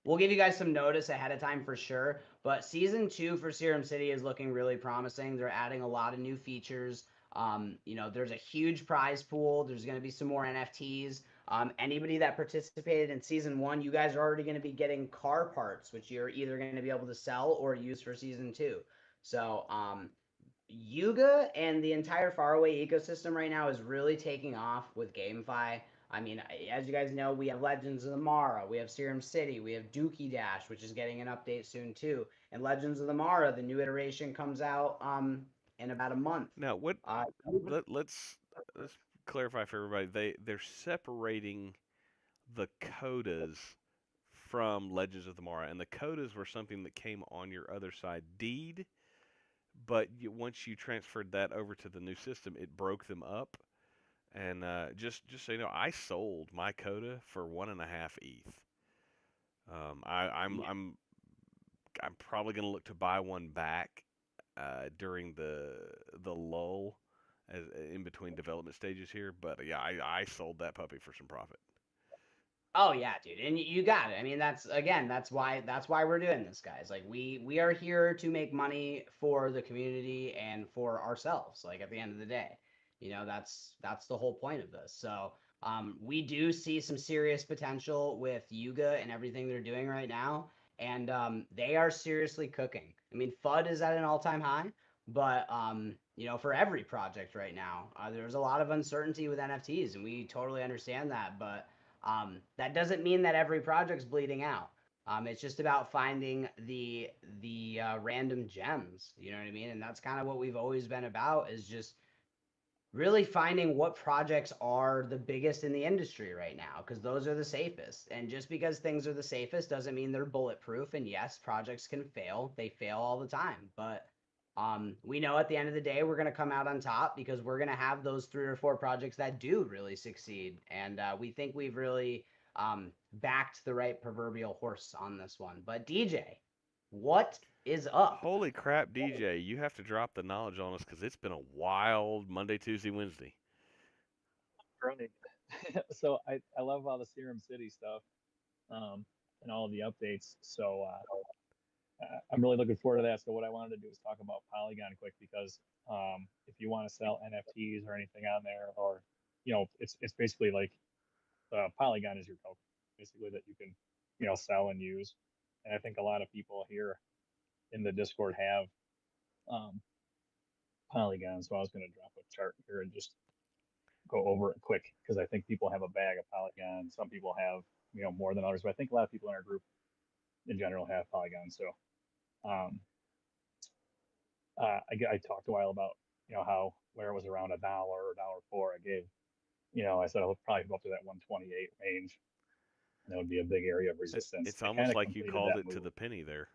we'll give you guys some notice ahead of time for sure. But season 2 for Serum City is looking really promising. They're adding a lot of new features. You know, there's a huge prize pool. There's going to be some more NFTs. Anybody that participated in season 1, you guys are already going to be getting car parts, which you're either going to be able to sell or use for season 2. So, Yuga and the entire Faraway ecosystem right now is really taking off with GameFi. I mean, as you guys know, we have Legends of the Mara, we have Serum City, we have Dookie Dash, which is getting an update soon too. And Legends of the Mara, the new iteration comes out in about a month. Now, what? Let's clarify for everybody. They're separating the codas from Legends of the Mara, and the codas were something that came on your other side deed, but once you transferred that over to the new system, it broke them up. And just so you know, I sold my coda for 1.5 ETH. I'm probably gonna look to buy one back during the lull in between development stages here. But yeah, I sold that puppy for some profit. Oh yeah, dude, and you got it. I mean, that's why we're doing this, guys. Like we are here to make money for the community and for ourselves. Like at the end of the day, you know, that's the whole point of this. So we do see some serious potential with Yuga and everything they're doing right now, and they are seriously cooking. I mean, FUD is at an all-time high, but you know, for every project right now, there's a lot of uncertainty with NFTs, and we totally understand that, but. That doesn't mean that every project's bleeding out. It's just about finding the random gems. You know what I mean? And that's kind of what we've always been about, is just really finding what projects are the biggest in the industry right now, because those are the safest. And just because things are the safest doesn't mean they're bulletproof. And yes, projects can fail. They fail all the time. But we know at the end of the day, we're going to come out on top because we're going to have those 3 or 4 projects that do really succeed. And we think we've really backed the right proverbial horse on this one. But DJ, what is up? Holy crap, DJ, you have to drop the knowledge on us because it's been a wild Monday, Tuesday, Wednesday. Right. So I love all the Serum City stuff and all of the updates. So I'm really looking forward to that. So what I wanted to do is talk about Polygon quick, because if you want to sell NFTs or anything on there, or you know, it's basically like Polygon is your token, basically, that you can, you know, sell and use. And I think a lot of people here in the Discord have Polygon. So I was going to drop a chart here and just go over it quick, because I think people have a bag of Polygon. Some people have, you know, more than others, but I think a lot of people in our group in general have Polygon. So I talked a while about, how where it was around $1 or $1.04, I gave, I said I would probably go up to that 128 range. And that would be a big area of resistance. It's It kind almost of like you completed called that it to move. the penny there.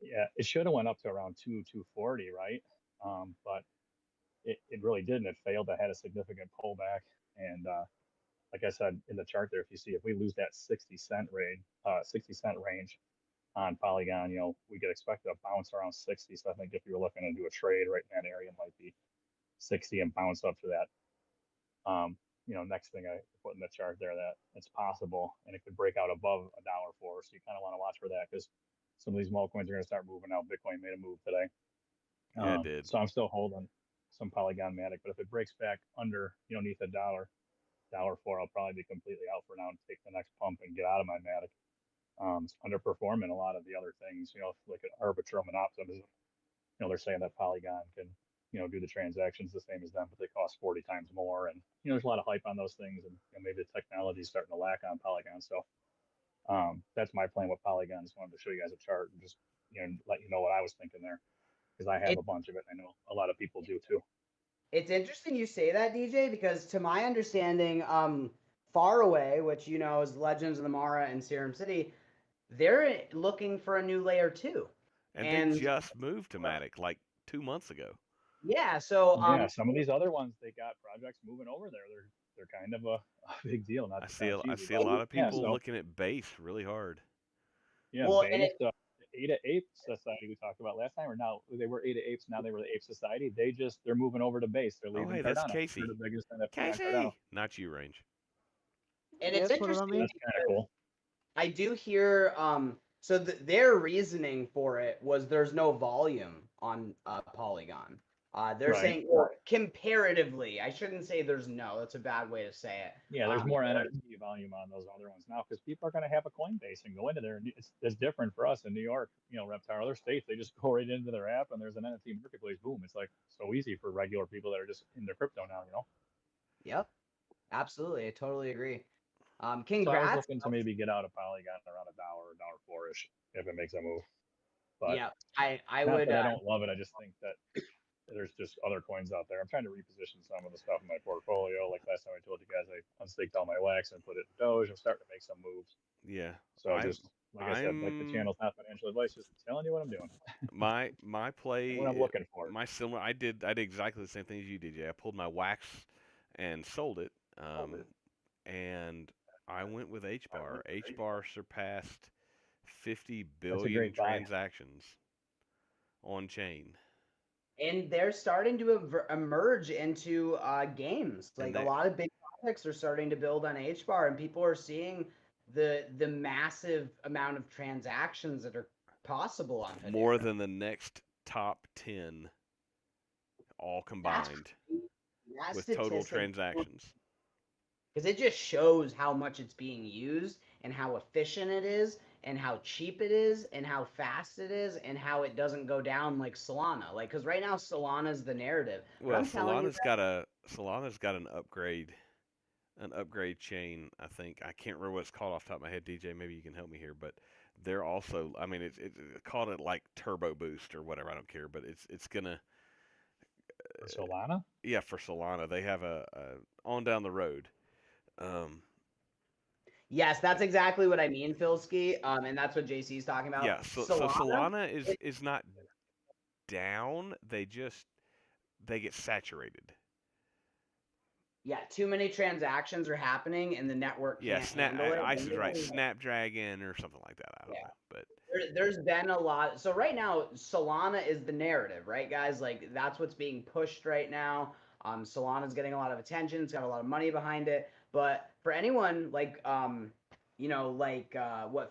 Yeah, it should have went up to around 240, right? But it really didn't. It failed. I had a significant pullback, and like I said in the chart there, if we lose that 60 cent range on Polygon, we could expect a bounce around 60. So I think if you were looking to do a trade right in that area, it might be 60 and bounce up to that. Next thing I put in the chart there, that it's possible, and it could break out above $1.04. So you kind of want to watch for that, because some of these altcoins are going to start moving out. Bitcoin made a move today. Yeah, it did. So I'm still holding some Polygon Matic, but if it breaks back underneath $1.04, I'll probably be completely out for now and take the next pump and get out of my Matic. It's underperforming a lot of the other things, like at Arbitrum and Optimism. They're saying that Polygon can, do the transactions the same as them, but they cost 40 times more. And, there's a lot of hype on those things, and maybe the technology is starting to lack on Polygon. So that's my plan with Polygon. Just wanted to show you guys a chart and just, let you know what I was thinking there, because I have a bunch of it. I know a lot of people do too. It's interesting you say that, DJ, because to my understanding, Faraway, which is Legends of the Mara and Serum City, they're looking for a new layer too. And they just moved to Matic like 2 months ago. Yeah, so yeah, some of these other ones, they got projects moving over there. They're kind of a big deal. Not I see a lot of people looking at base really hard. Yeah, well, base. Ada Ape Society we talked about last time, or now they were Ada Apes, now they were the Ape Society. They're moving over to base. They're leaving. Oh, hey, Cardano. that's Casey. They're the biggest NFT Casey, on Cardano. not you, Range. And it's interesting. That's kind of cool. I do hear. So their reasoning for it was there's no volume on Polygon. They're saying, or comparatively, I shouldn't say there's no. That's a bad way to say it. Yeah, there's more NFT volume on those other ones now, because people are going to have a Coinbase and go into there. It's different for us in New York, Reptar, other states, they just go right into their app and there's an NFT marketplace. Boom. It's like so easy for regular people that are just in their crypto now, Yep, absolutely. I totally agree. Congrats. So I was looking to maybe get out of Polygon around $1, $1.04-ish if it makes a move. But yeah, I would. I don't love it. I just think that there's just other coins out there. I'm trying to reposition some of the stuff in my portfolio. Like last time I told you guys, I unstaked all my wax and put it in Doge. I'm starting to make some moves. Yeah. So I said, like the channel's not financial advice, just telling you what I'm doing. My play. What I'm looking for. My similar. I did exactly the same thing as you did. I pulled my wax and sold it. And I went with HBAR. HBAR surpassed 50 billion transactions on chain. And they're starting to emerge into games. Like a lot of big projects are starting to build on HBAR, and people are seeing the massive amount of transactions that are possible on Hedera. More than the next top 10 all combined with total transactions. Because it just shows how much it's being used and how efficient it is and how cheap it is and how fast it is and how it doesn't go down like Solana. Like, because right now Solana's the narrative. Well, Solana's got an upgrade chain. I think I can't remember what it's called off the top of my head. DJ, maybe you can help me here. But they're also, I mean, it's called it like Turbo Boost or whatever. I don't care, but it's gonna. For Solana? Yeah, for Solana, they have a on down the road. Yes, that's exactly what I mean, Philski, and that's what JC's talking about. Yeah, so Solana is not down. They get saturated. Yeah, too many transactions are happening, and the network can't handle it. Ice is right. Snapdragon or something like that. I don't know, but there's been a lot. So right now, Solana is the narrative, right, guys? Like that's what's being pushed right now. Solana's getting a lot of attention. It's got a lot of money behind it. But for anyone like what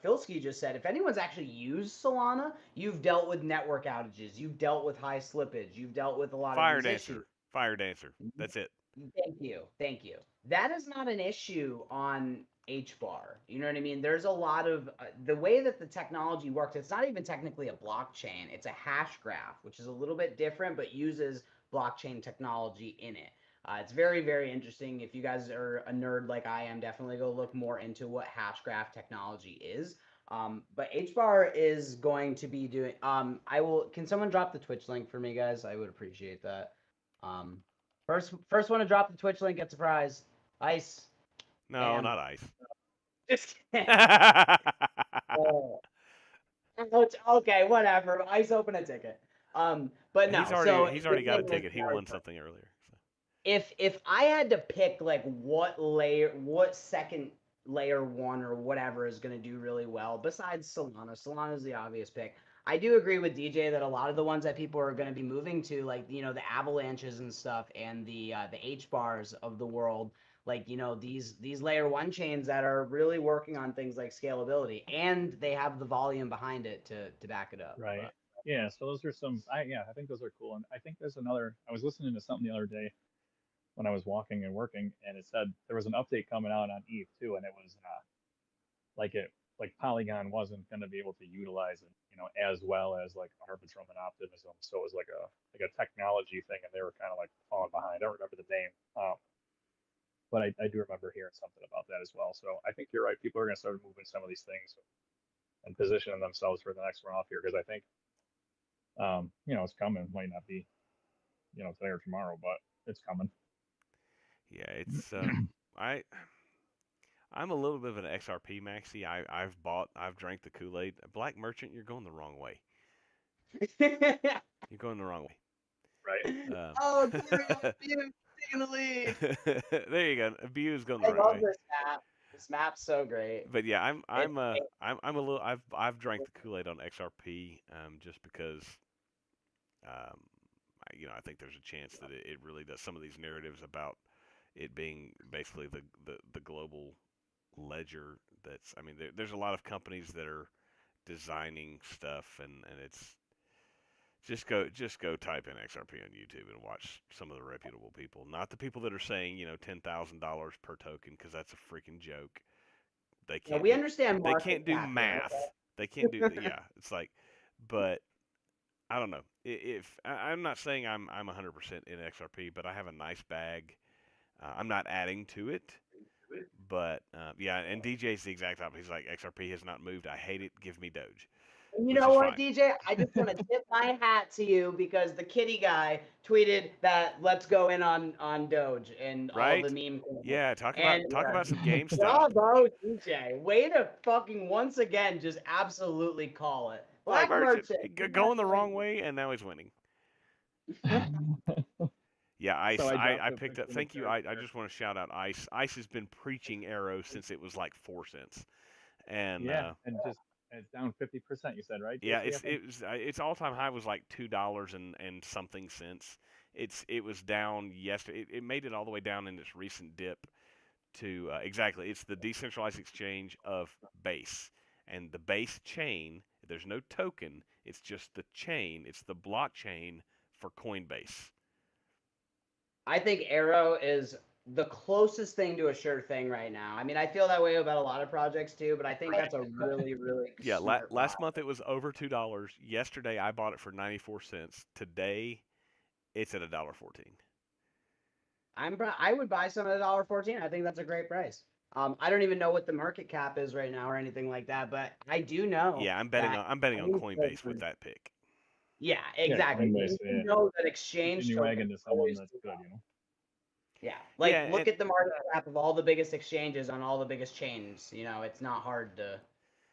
Philski just said, if anyone's actually used Solana, you've dealt with network outages, you've dealt with high slippage, you've dealt with a lot of these issues. Fire Dancer. That's it. Thank you. That is not an issue on HBAR. You know what I mean? There's a lot of the way that the technology works. It's not even technically a blockchain. It's a hash graph, which is a little bit different, but uses blockchain technology in it. It's very, very interesting. If you guys are a nerd like I am, definitely go look more into what hash graph technology is. But HBAR is going to be doing. Can someone drop the Twitch link for me, guys? I would appreciate that. First one to drop the Twitch link gets a prize. Ice. No, Damn. not ice. Just kidding. Oh. Okay, whatever. Ice open a ticket. But no. He's already got a ticket. He won something earlier. So. If I had to pick like what second layer 1 or whatever is going to do really well besides Solana is the obvious pick. I do agree with DJ that a lot of the ones that people are going to be moving to, like, you know, the avalanches and stuff, and the H bars of the world, like, you know, these layer 1 chains that are really working on things like scalability, and they have the volume behind it to back it up. Right. Yeah. So those are some. I think those are cool, and I think there's another. I was listening to something the other day when I was walking and working, and it said there was an update coming out on ETH too, and it was like Polygon wasn't going to be able to utilize it, you know, as well as like Arbitrum and Optimism. So it was like a technology thing, and they were kind of like falling behind. I don't remember the name, but I do remember hearing something about that as well. So I think you're right. People are going to start moving some of these things and positioning themselves for the next runoff here, because I think, you know, it's coming. It might not be, you know, today or tomorrow, but it's coming. Yeah, it's I'm a little bit of an XRP maxi. I've drank the Kool-Aid. Black Merchant, you're going the wrong way. You're going the wrong way. Right. Oh, taking the lead. There you go. Abu's going the I right love way. this map. This map's so great. But yeah, I'm a little. I've drank the Kool-Aid on XRP just because I think there's a chance that it really does. Some of these narratives about it being basically the global ledger. There's a lot of companies that are designing stuff, and it's just go type in XRP on YouTube and watch some of the reputable people, not the people that are saying $10,000 per token, because that's a freaking joke. They can't. We understand. They can't do math. They can't do. Yeah, it's like, but I don't know. If I'm not saying I'm 100% in XRP, but I have a nice bag. I'm not adding to it. But yeah, and DJ's the exact opposite. He's like, XRP has not moved. I hate it. Give me Doge. You know what, DJ? I just want to tip my hat to you because the kitty guy tweeted that let's go in on Doge and right? all the meme. Yeah, talk about some game stuff. Bravo, DJ. Way to fucking once again just absolutely call it. Black Merchant going the wrong way, and now he's winning. Yeah, Ice. So I picked up. Thank you. I just want to shout out Ice. Ice has been preaching Arrow since it was like 4 cents, and and it's down 50%. You said, right? Yeah, its all time high was like $2 and something cents. It was down yesterday. It made it all the way down in its recent dip to exactly. It's the decentralized exchange of Base, and the Base chain. There's no token. It's just the chain. It's the blockchain for Coinbase. I think Arrow is the closest thing to a sure thing right now. I mean, I feel that way about a lot of projects too, but I think that's a really, really last month it was over $2. Yesterday I bought it for 94 cents. Today it's at $1.14. I would buy some at $1.14. I think that's a great price. I don't even know what the market cap is right now or anything like that, but I do know. Yeah, I'm betting on Coinbase with that pick. Yeah, exactly. Yeah, Coinbase, you know that exchange wagon to someone that's good, you know. Yeah, look at the market cap of all the biggest exchanges on all the biggest chains. You know, it's not hard to.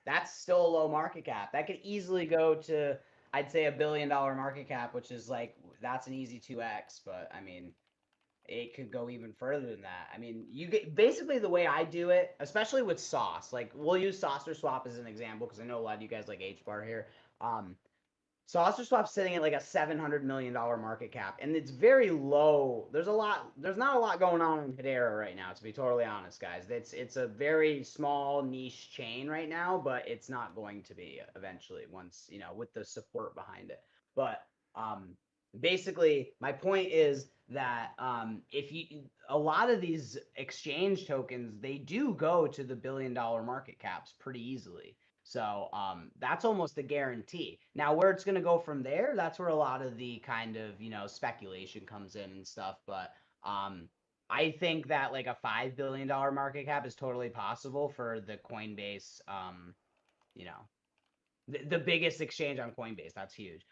That's still a low market cap. That could easily go to, I'd say, $1 billion market cap, which is like that's an easy 2x. But I mean, it could go even further than that. I mean, you get basically the way I do it, especially with Sauce. Like we'll use Saucer Swap as an example because I know a lot of you guys like HBAR here. Saucer Swap's sitting at like a $700 million market cap, and it's very low. There's not a lot going on in Hedera right now, to be totally honest, guys. It's a very small niche chain right now, but it's not going to be eventually once, with the support behind it. But basically, my point is that a lot of these exchange tokens, they do go to the $1 billion market caps pretty easily. So that's almost a guarantee. Now, where it's going to go from there, that's where a lot of the kind of, speculation comes in and stuff. But I think that like a $5 billion market cap is totally possible for the Coinbase you know, the biggest exchange on Coinbase. That's huge.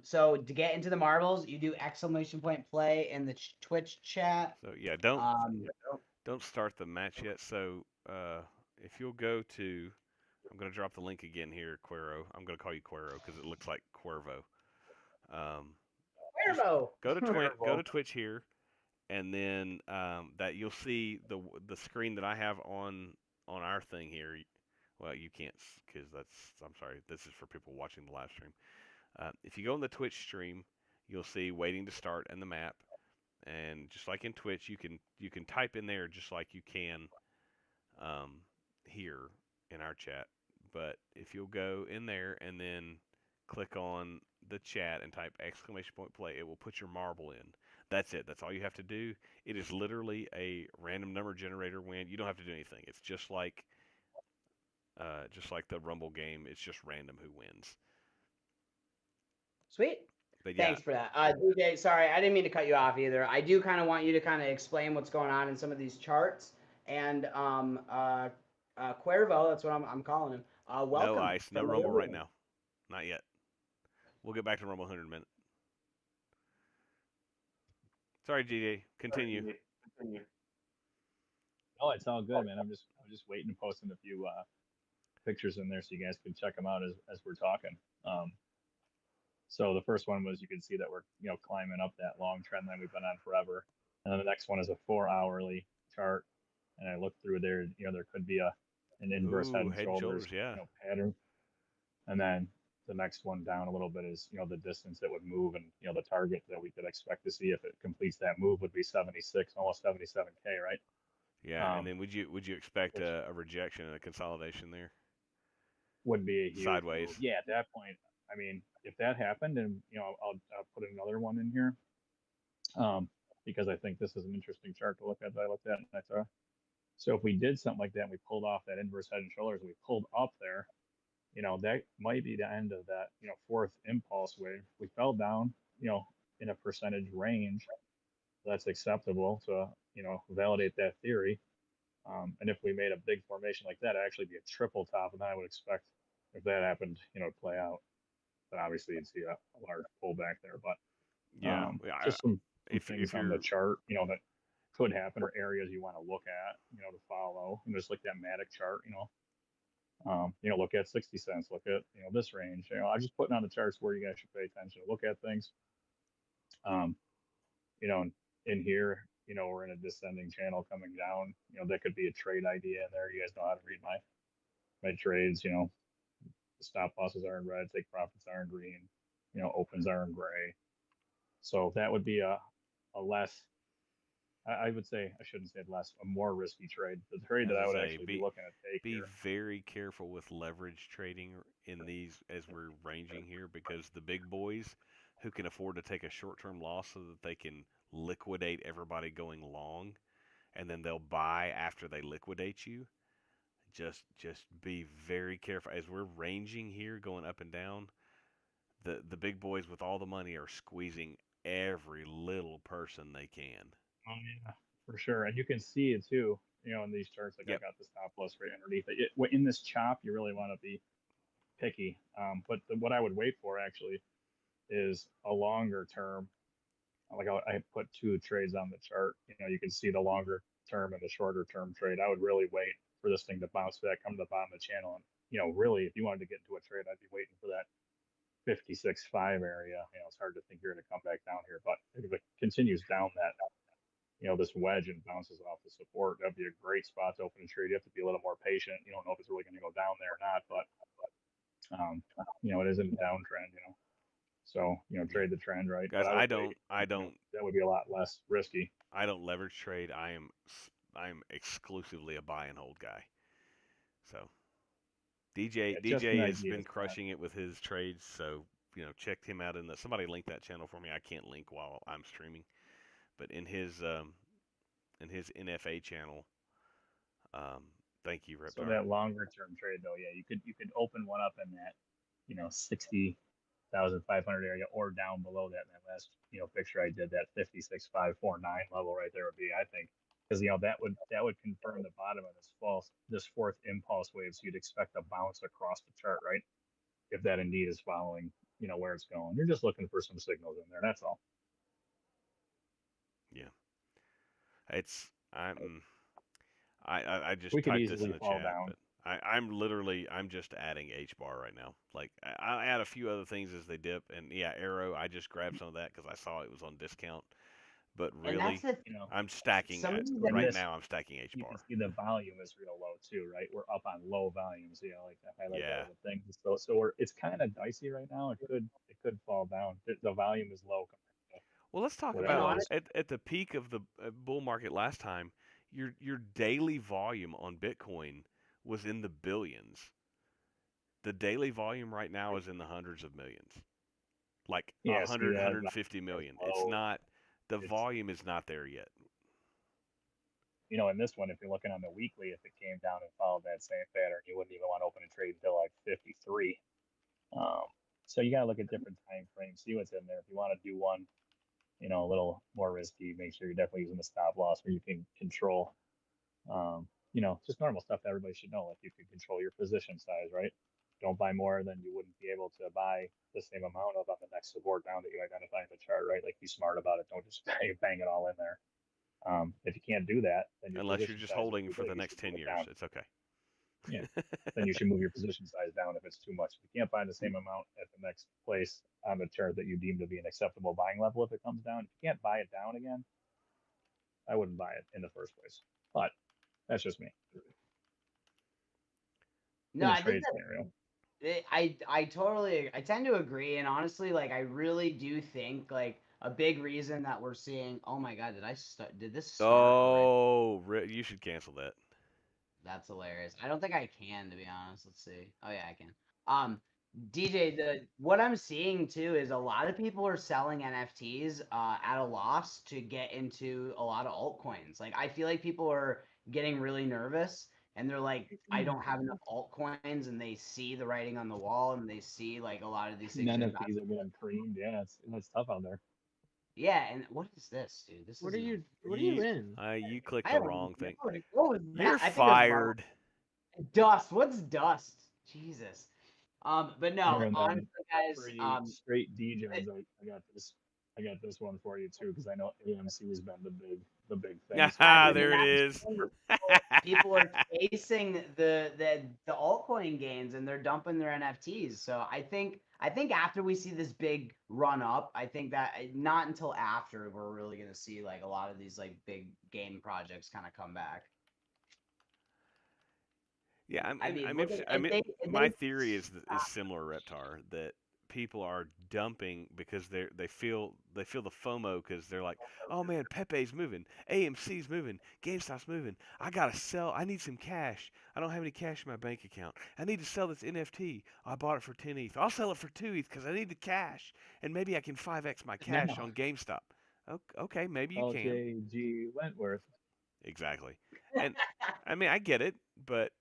So to get into the marbles, you do exclamation point play in the Twitch chat. So yeah, don't start the match yet. So if you'll go to, I'm going to drop the link again here, Cuero. I'm going to call you Cuero because it looks like Cuervo. Just Cuervo. go to go to Twitch here, and then that you'll see the screen that I have on our thing here. Well, you can't because I'm sorry. This is for people watching the live stream. If you go on the Twitch stream, you'll see waiting to start and the map. And just like in Twitch, you can type in there just like you can here in our chat. But if you'll go in there and then click on the chat and type exclamation point play, it will put your marble in. That's it. That's all you have to do. It is literally a random number generator win. You don't have to do anything. It's just like the Rumble game. It's just random who wins. Sweet. But yeah. Thanks for that. DJ, sorry, I didn't mean to cut you off either. I do kind of want you to kind of explain what's going on in some of these charts. And Cuervo, that's what I'm calling him. Welcome. No ice, no Rumble right now. Not yet. We'll get back to Rumble 100 in a minute. Sorry, DJ. Continue. Oh, it's all good, man. I'm just waiting to post in a few pictures in there so you guys can check them out as we're talking. So the first one was, you can see that we're climbing up that long trend line we've been on forever, and then the next one is a 4-hourly chart, and I looked through there. There could be an inverse head and shoulders yeah. Pattern, and then the next one down a little bit is the distance it would move, and the target that we could expect to see if it completes that move would be 76, almost 77K, right? Yeah, and then would you expect a rejection and a consolidation there? Would be a huge sideways. Move. Yeah, at that point, I mean, if that happened, and I'll put another one in here, because I think this is an interesting chart to look at that I looked at, and I saw. So if we did something like that, and we pulled off that inverse head and shoulders, and we pulled up there, that might be the end of that fourth impulse wave. We fell down, in a percentage range that's acceptable to validate that theory. And if we made a big formation like that, it'd actually be a triple top, and then I would expect, if that happened, to play out. But obviously, you'd see a large pullback there. But yeah, just some things on the chart, that could happen, or areas you want to look at, to follow. And just like that Matic chart, look at 60 cents, look at this range. I'm just putting on the charts where you guys should pay attention to look at things. In here, we're in a descending channel coming down. That could be a trade idea in there. You guys know how to read my trades. The stop losses are in red, take profits are in green, opens are in gray. So that would be a less, I would say, I shouldn't say less, a more risky trade. The trade that I would actually be looking at Be here. very careful with leverage trading in these as we're ranging here, because the big boys who can afford to take a short-term loss so that they can liquidate everybody going long, and then they'll buy after they liquidate you. Just be very careful as we're ranging here, going up and down. The big boys with all the money are squeezing every little person they can. Oh yeah, for sure. And you can see it too, in these charts. Like, I got the stop loss right underneath it. In this chop, you really want to be picky. But what I would wait for actually is a longer term. Like, I put two trades on the chart. You can see the longer term and the shorter term trade. I would really wait for this thing to bounce back, come to the bottom of the channel, and really, if you wanted to get into a trade, I'd be waiting for that 56.5 area. It's hard to think you're going to come back down here, but if it continues down that, this wedge and bounces off the support, that'd be a great spot to open a trade. You have to be a little more patient. You don't know if it's really going to go down there or not, but it is in a downtrend. So, trade the trend, right? Guys, I don't. That would be a lot less risky. I don't leverage trade. I am exclusively a buy and hold guy. So, DJ has been crushing it with his trades. So, check him out somebody link that channel for me. I can't link while I'm streaming, but in his NFA channel. Thank you, Reptar. So that longer term trade though, yeah, you could open one up in that, 60,500 area, or down below that in that last, picture I did, that 56,549 level right there would be, I think, because that would confirm the bottom of this fourth impulse wave. So you'd expect a bounce across the chart, right? If that indeed is following, where it's going. You're just looking for some signals in there. That's all. Yeah. I just We could typed this in easily the fall chat, down. but I'm just adding H bar right now. Like I add a few other things as they dip, and yeah, arrow. I just grabbed some of that because I saw it was on discount. But And that's really, the I'm stacking some of these And right this, now. I'm stacking H you bar. can see the volume is real low too, right? We're up on low volumes, like I highlight Yeah. all the things. So it's kind of dicey right now. It could fall down. The volume is low. Well, let's talk Whatever about it is. at the peak of the bull market last time. Your daily volume on Bitcoin was in the billions. The daily volume right now is in the hundreds of millions, like Yeah, see 150 million. It's low. not, the It's volume is not there yet. in this one, if you're looking on the weekly, if it came down and followed that same pattern, you wouldn't even want to open a trade until like 53. So you got to look at different time frames, see what's in there. If you want to do one, a little more risky, make sure you're definitely using the stop loss where you can control, just normal stuff that everybody should know. Like you can control your position size, right? Don't buy more than you wouldn't be able to buy the same amount of on the next support down that you identify in the chart, right? Like be smart about it. Don't just bang it all in there. If you can't do that, then your Unless you're position just size is holding too for big, the you next should move 10 it years, down. it's okay. Yeah. Then you should move your position size down if it's too much. If you can't find the same amount at the next place on the chart that you deem to be an acceptable buying level, if it comes down, if you can't buy it down again, I wouldn't buy it in the first place. But that's just me. no, In a I think trade scenario. I tend to agree, and honestly, like I really do think like a big reason that we're seeing. Oh my God, did this start already? Oh, you should cancel that. That's hilarious. I don't think I can, to be honest. Let's see. Oh yeah, I can. DJ, what I'm seeing too is a lot of people are selling NFTs at a loss to get into a lot of altcoins. Like I feel like people are getting really nervous and they're like, I don't have enough altcoins, and they see the writing on the wall and they see like a lot of these things are about. NFTs are getting creamed. Yeah, it's tough out there. Yeah, and what is this, dude? This What is are you? What are you in? You clicked I the haven't wrong thing. what was that? You're I think it was fired. dust. What's dust? Jesus. But no, Here and honestly, then guys, straight Degens. I got this one for you too, because I know AMC has been the big thing. So Ah, I mean, there it that's is. people are chasing the altcoin gains and they're dumping their NFTs. So I think after we see this big run up, I think that not until after we're really gonna see like a lot of these like big game projects kind of come back. Yeah, I mean, my theory is similar, Reptar, that people are dumping because they feel the FOMO because they're like, oh man, Pepe's moving, AMC's moving, GameStop's moving. I gotta sell. I need some cash. I don't have any cash in my bank account. I need to sell this NFT. I bought it for 10 ETH. I'll sell it for 2 ETH because I need the cash, and maybe I can 5x my cash on GameStop. Okay, maybe you can. LJG Wentworth. Exactly, and I mean I get it, but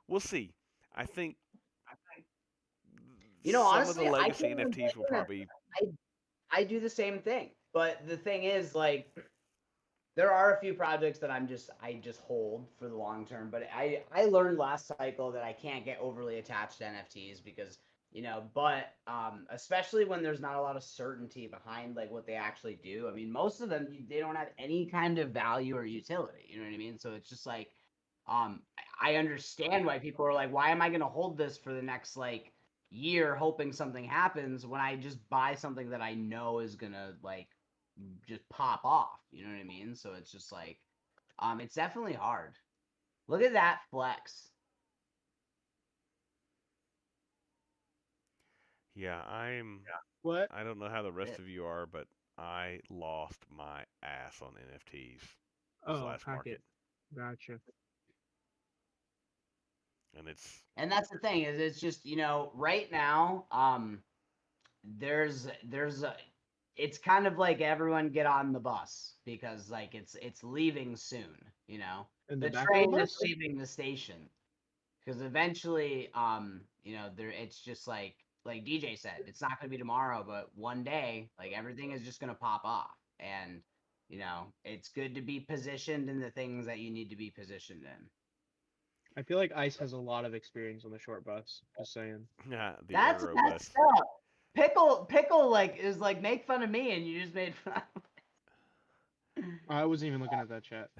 we'll see. I think some honestly, of the legacy NFTs will probably. I do the same thing, but the thing is, like, there are a few projects that I just hold for the long term. But I learned last cycle that I can't get overly attached to NFTs because but especially when there's not a lot of certainty behind like what they actually do. I mean, most of them they don't have any kind of value or utility. You know what I mean? So it's just like I understand why people are like, why am I going to hold this for the next like year hoping something happens when I just buy something that I know is going to like just pop off. You know what I mean? So it's just like it's definitely hard. Look at that flex. Yeah, What? I don't know how the rest of you are, but I lost my ass on NFTs this last market. Gotcha. And that's the thing is it's just right now there's a it's kind of like everyone get on the bus because like it's leaving soon. And the back train of the is bus? leaving the station because eventually there it's just like DJ said, it's not going to be tomorrow, but one day like everything is just going to pop off. and it's good to be positioned in the things that you need to be positioned in. I feel like Ice has a lot of experience on the short bus. Just saying. Yeah, the That's Aerobus. stuff. Pickle like is like make fun of me, and you just made fun. I wasn't even looking at that chat.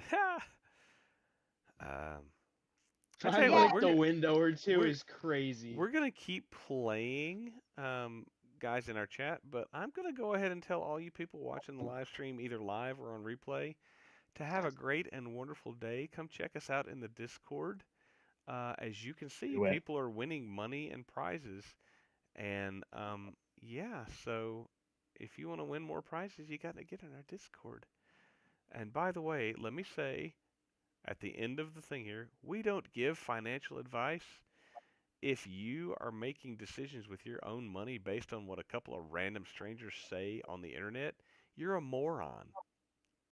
I I tell you like what, the window or two we're- is crazy. we're gonna keep playing, guys, in our chat, but I'm gonna go ahead and tell all you people watching the live stream, either live or on replay, to have a great and wonderful day. Come check us out in the Discord. As you can see, Do it. people are winning money and prizes, and yeah. So if you want to win more prizes, you got to get in our Discord. And by the way, let me say, at the end of the thing here, we don't give financial advice. If you are making decisions with your own money based on what a couple of random strangers say on the internet, you're a moron.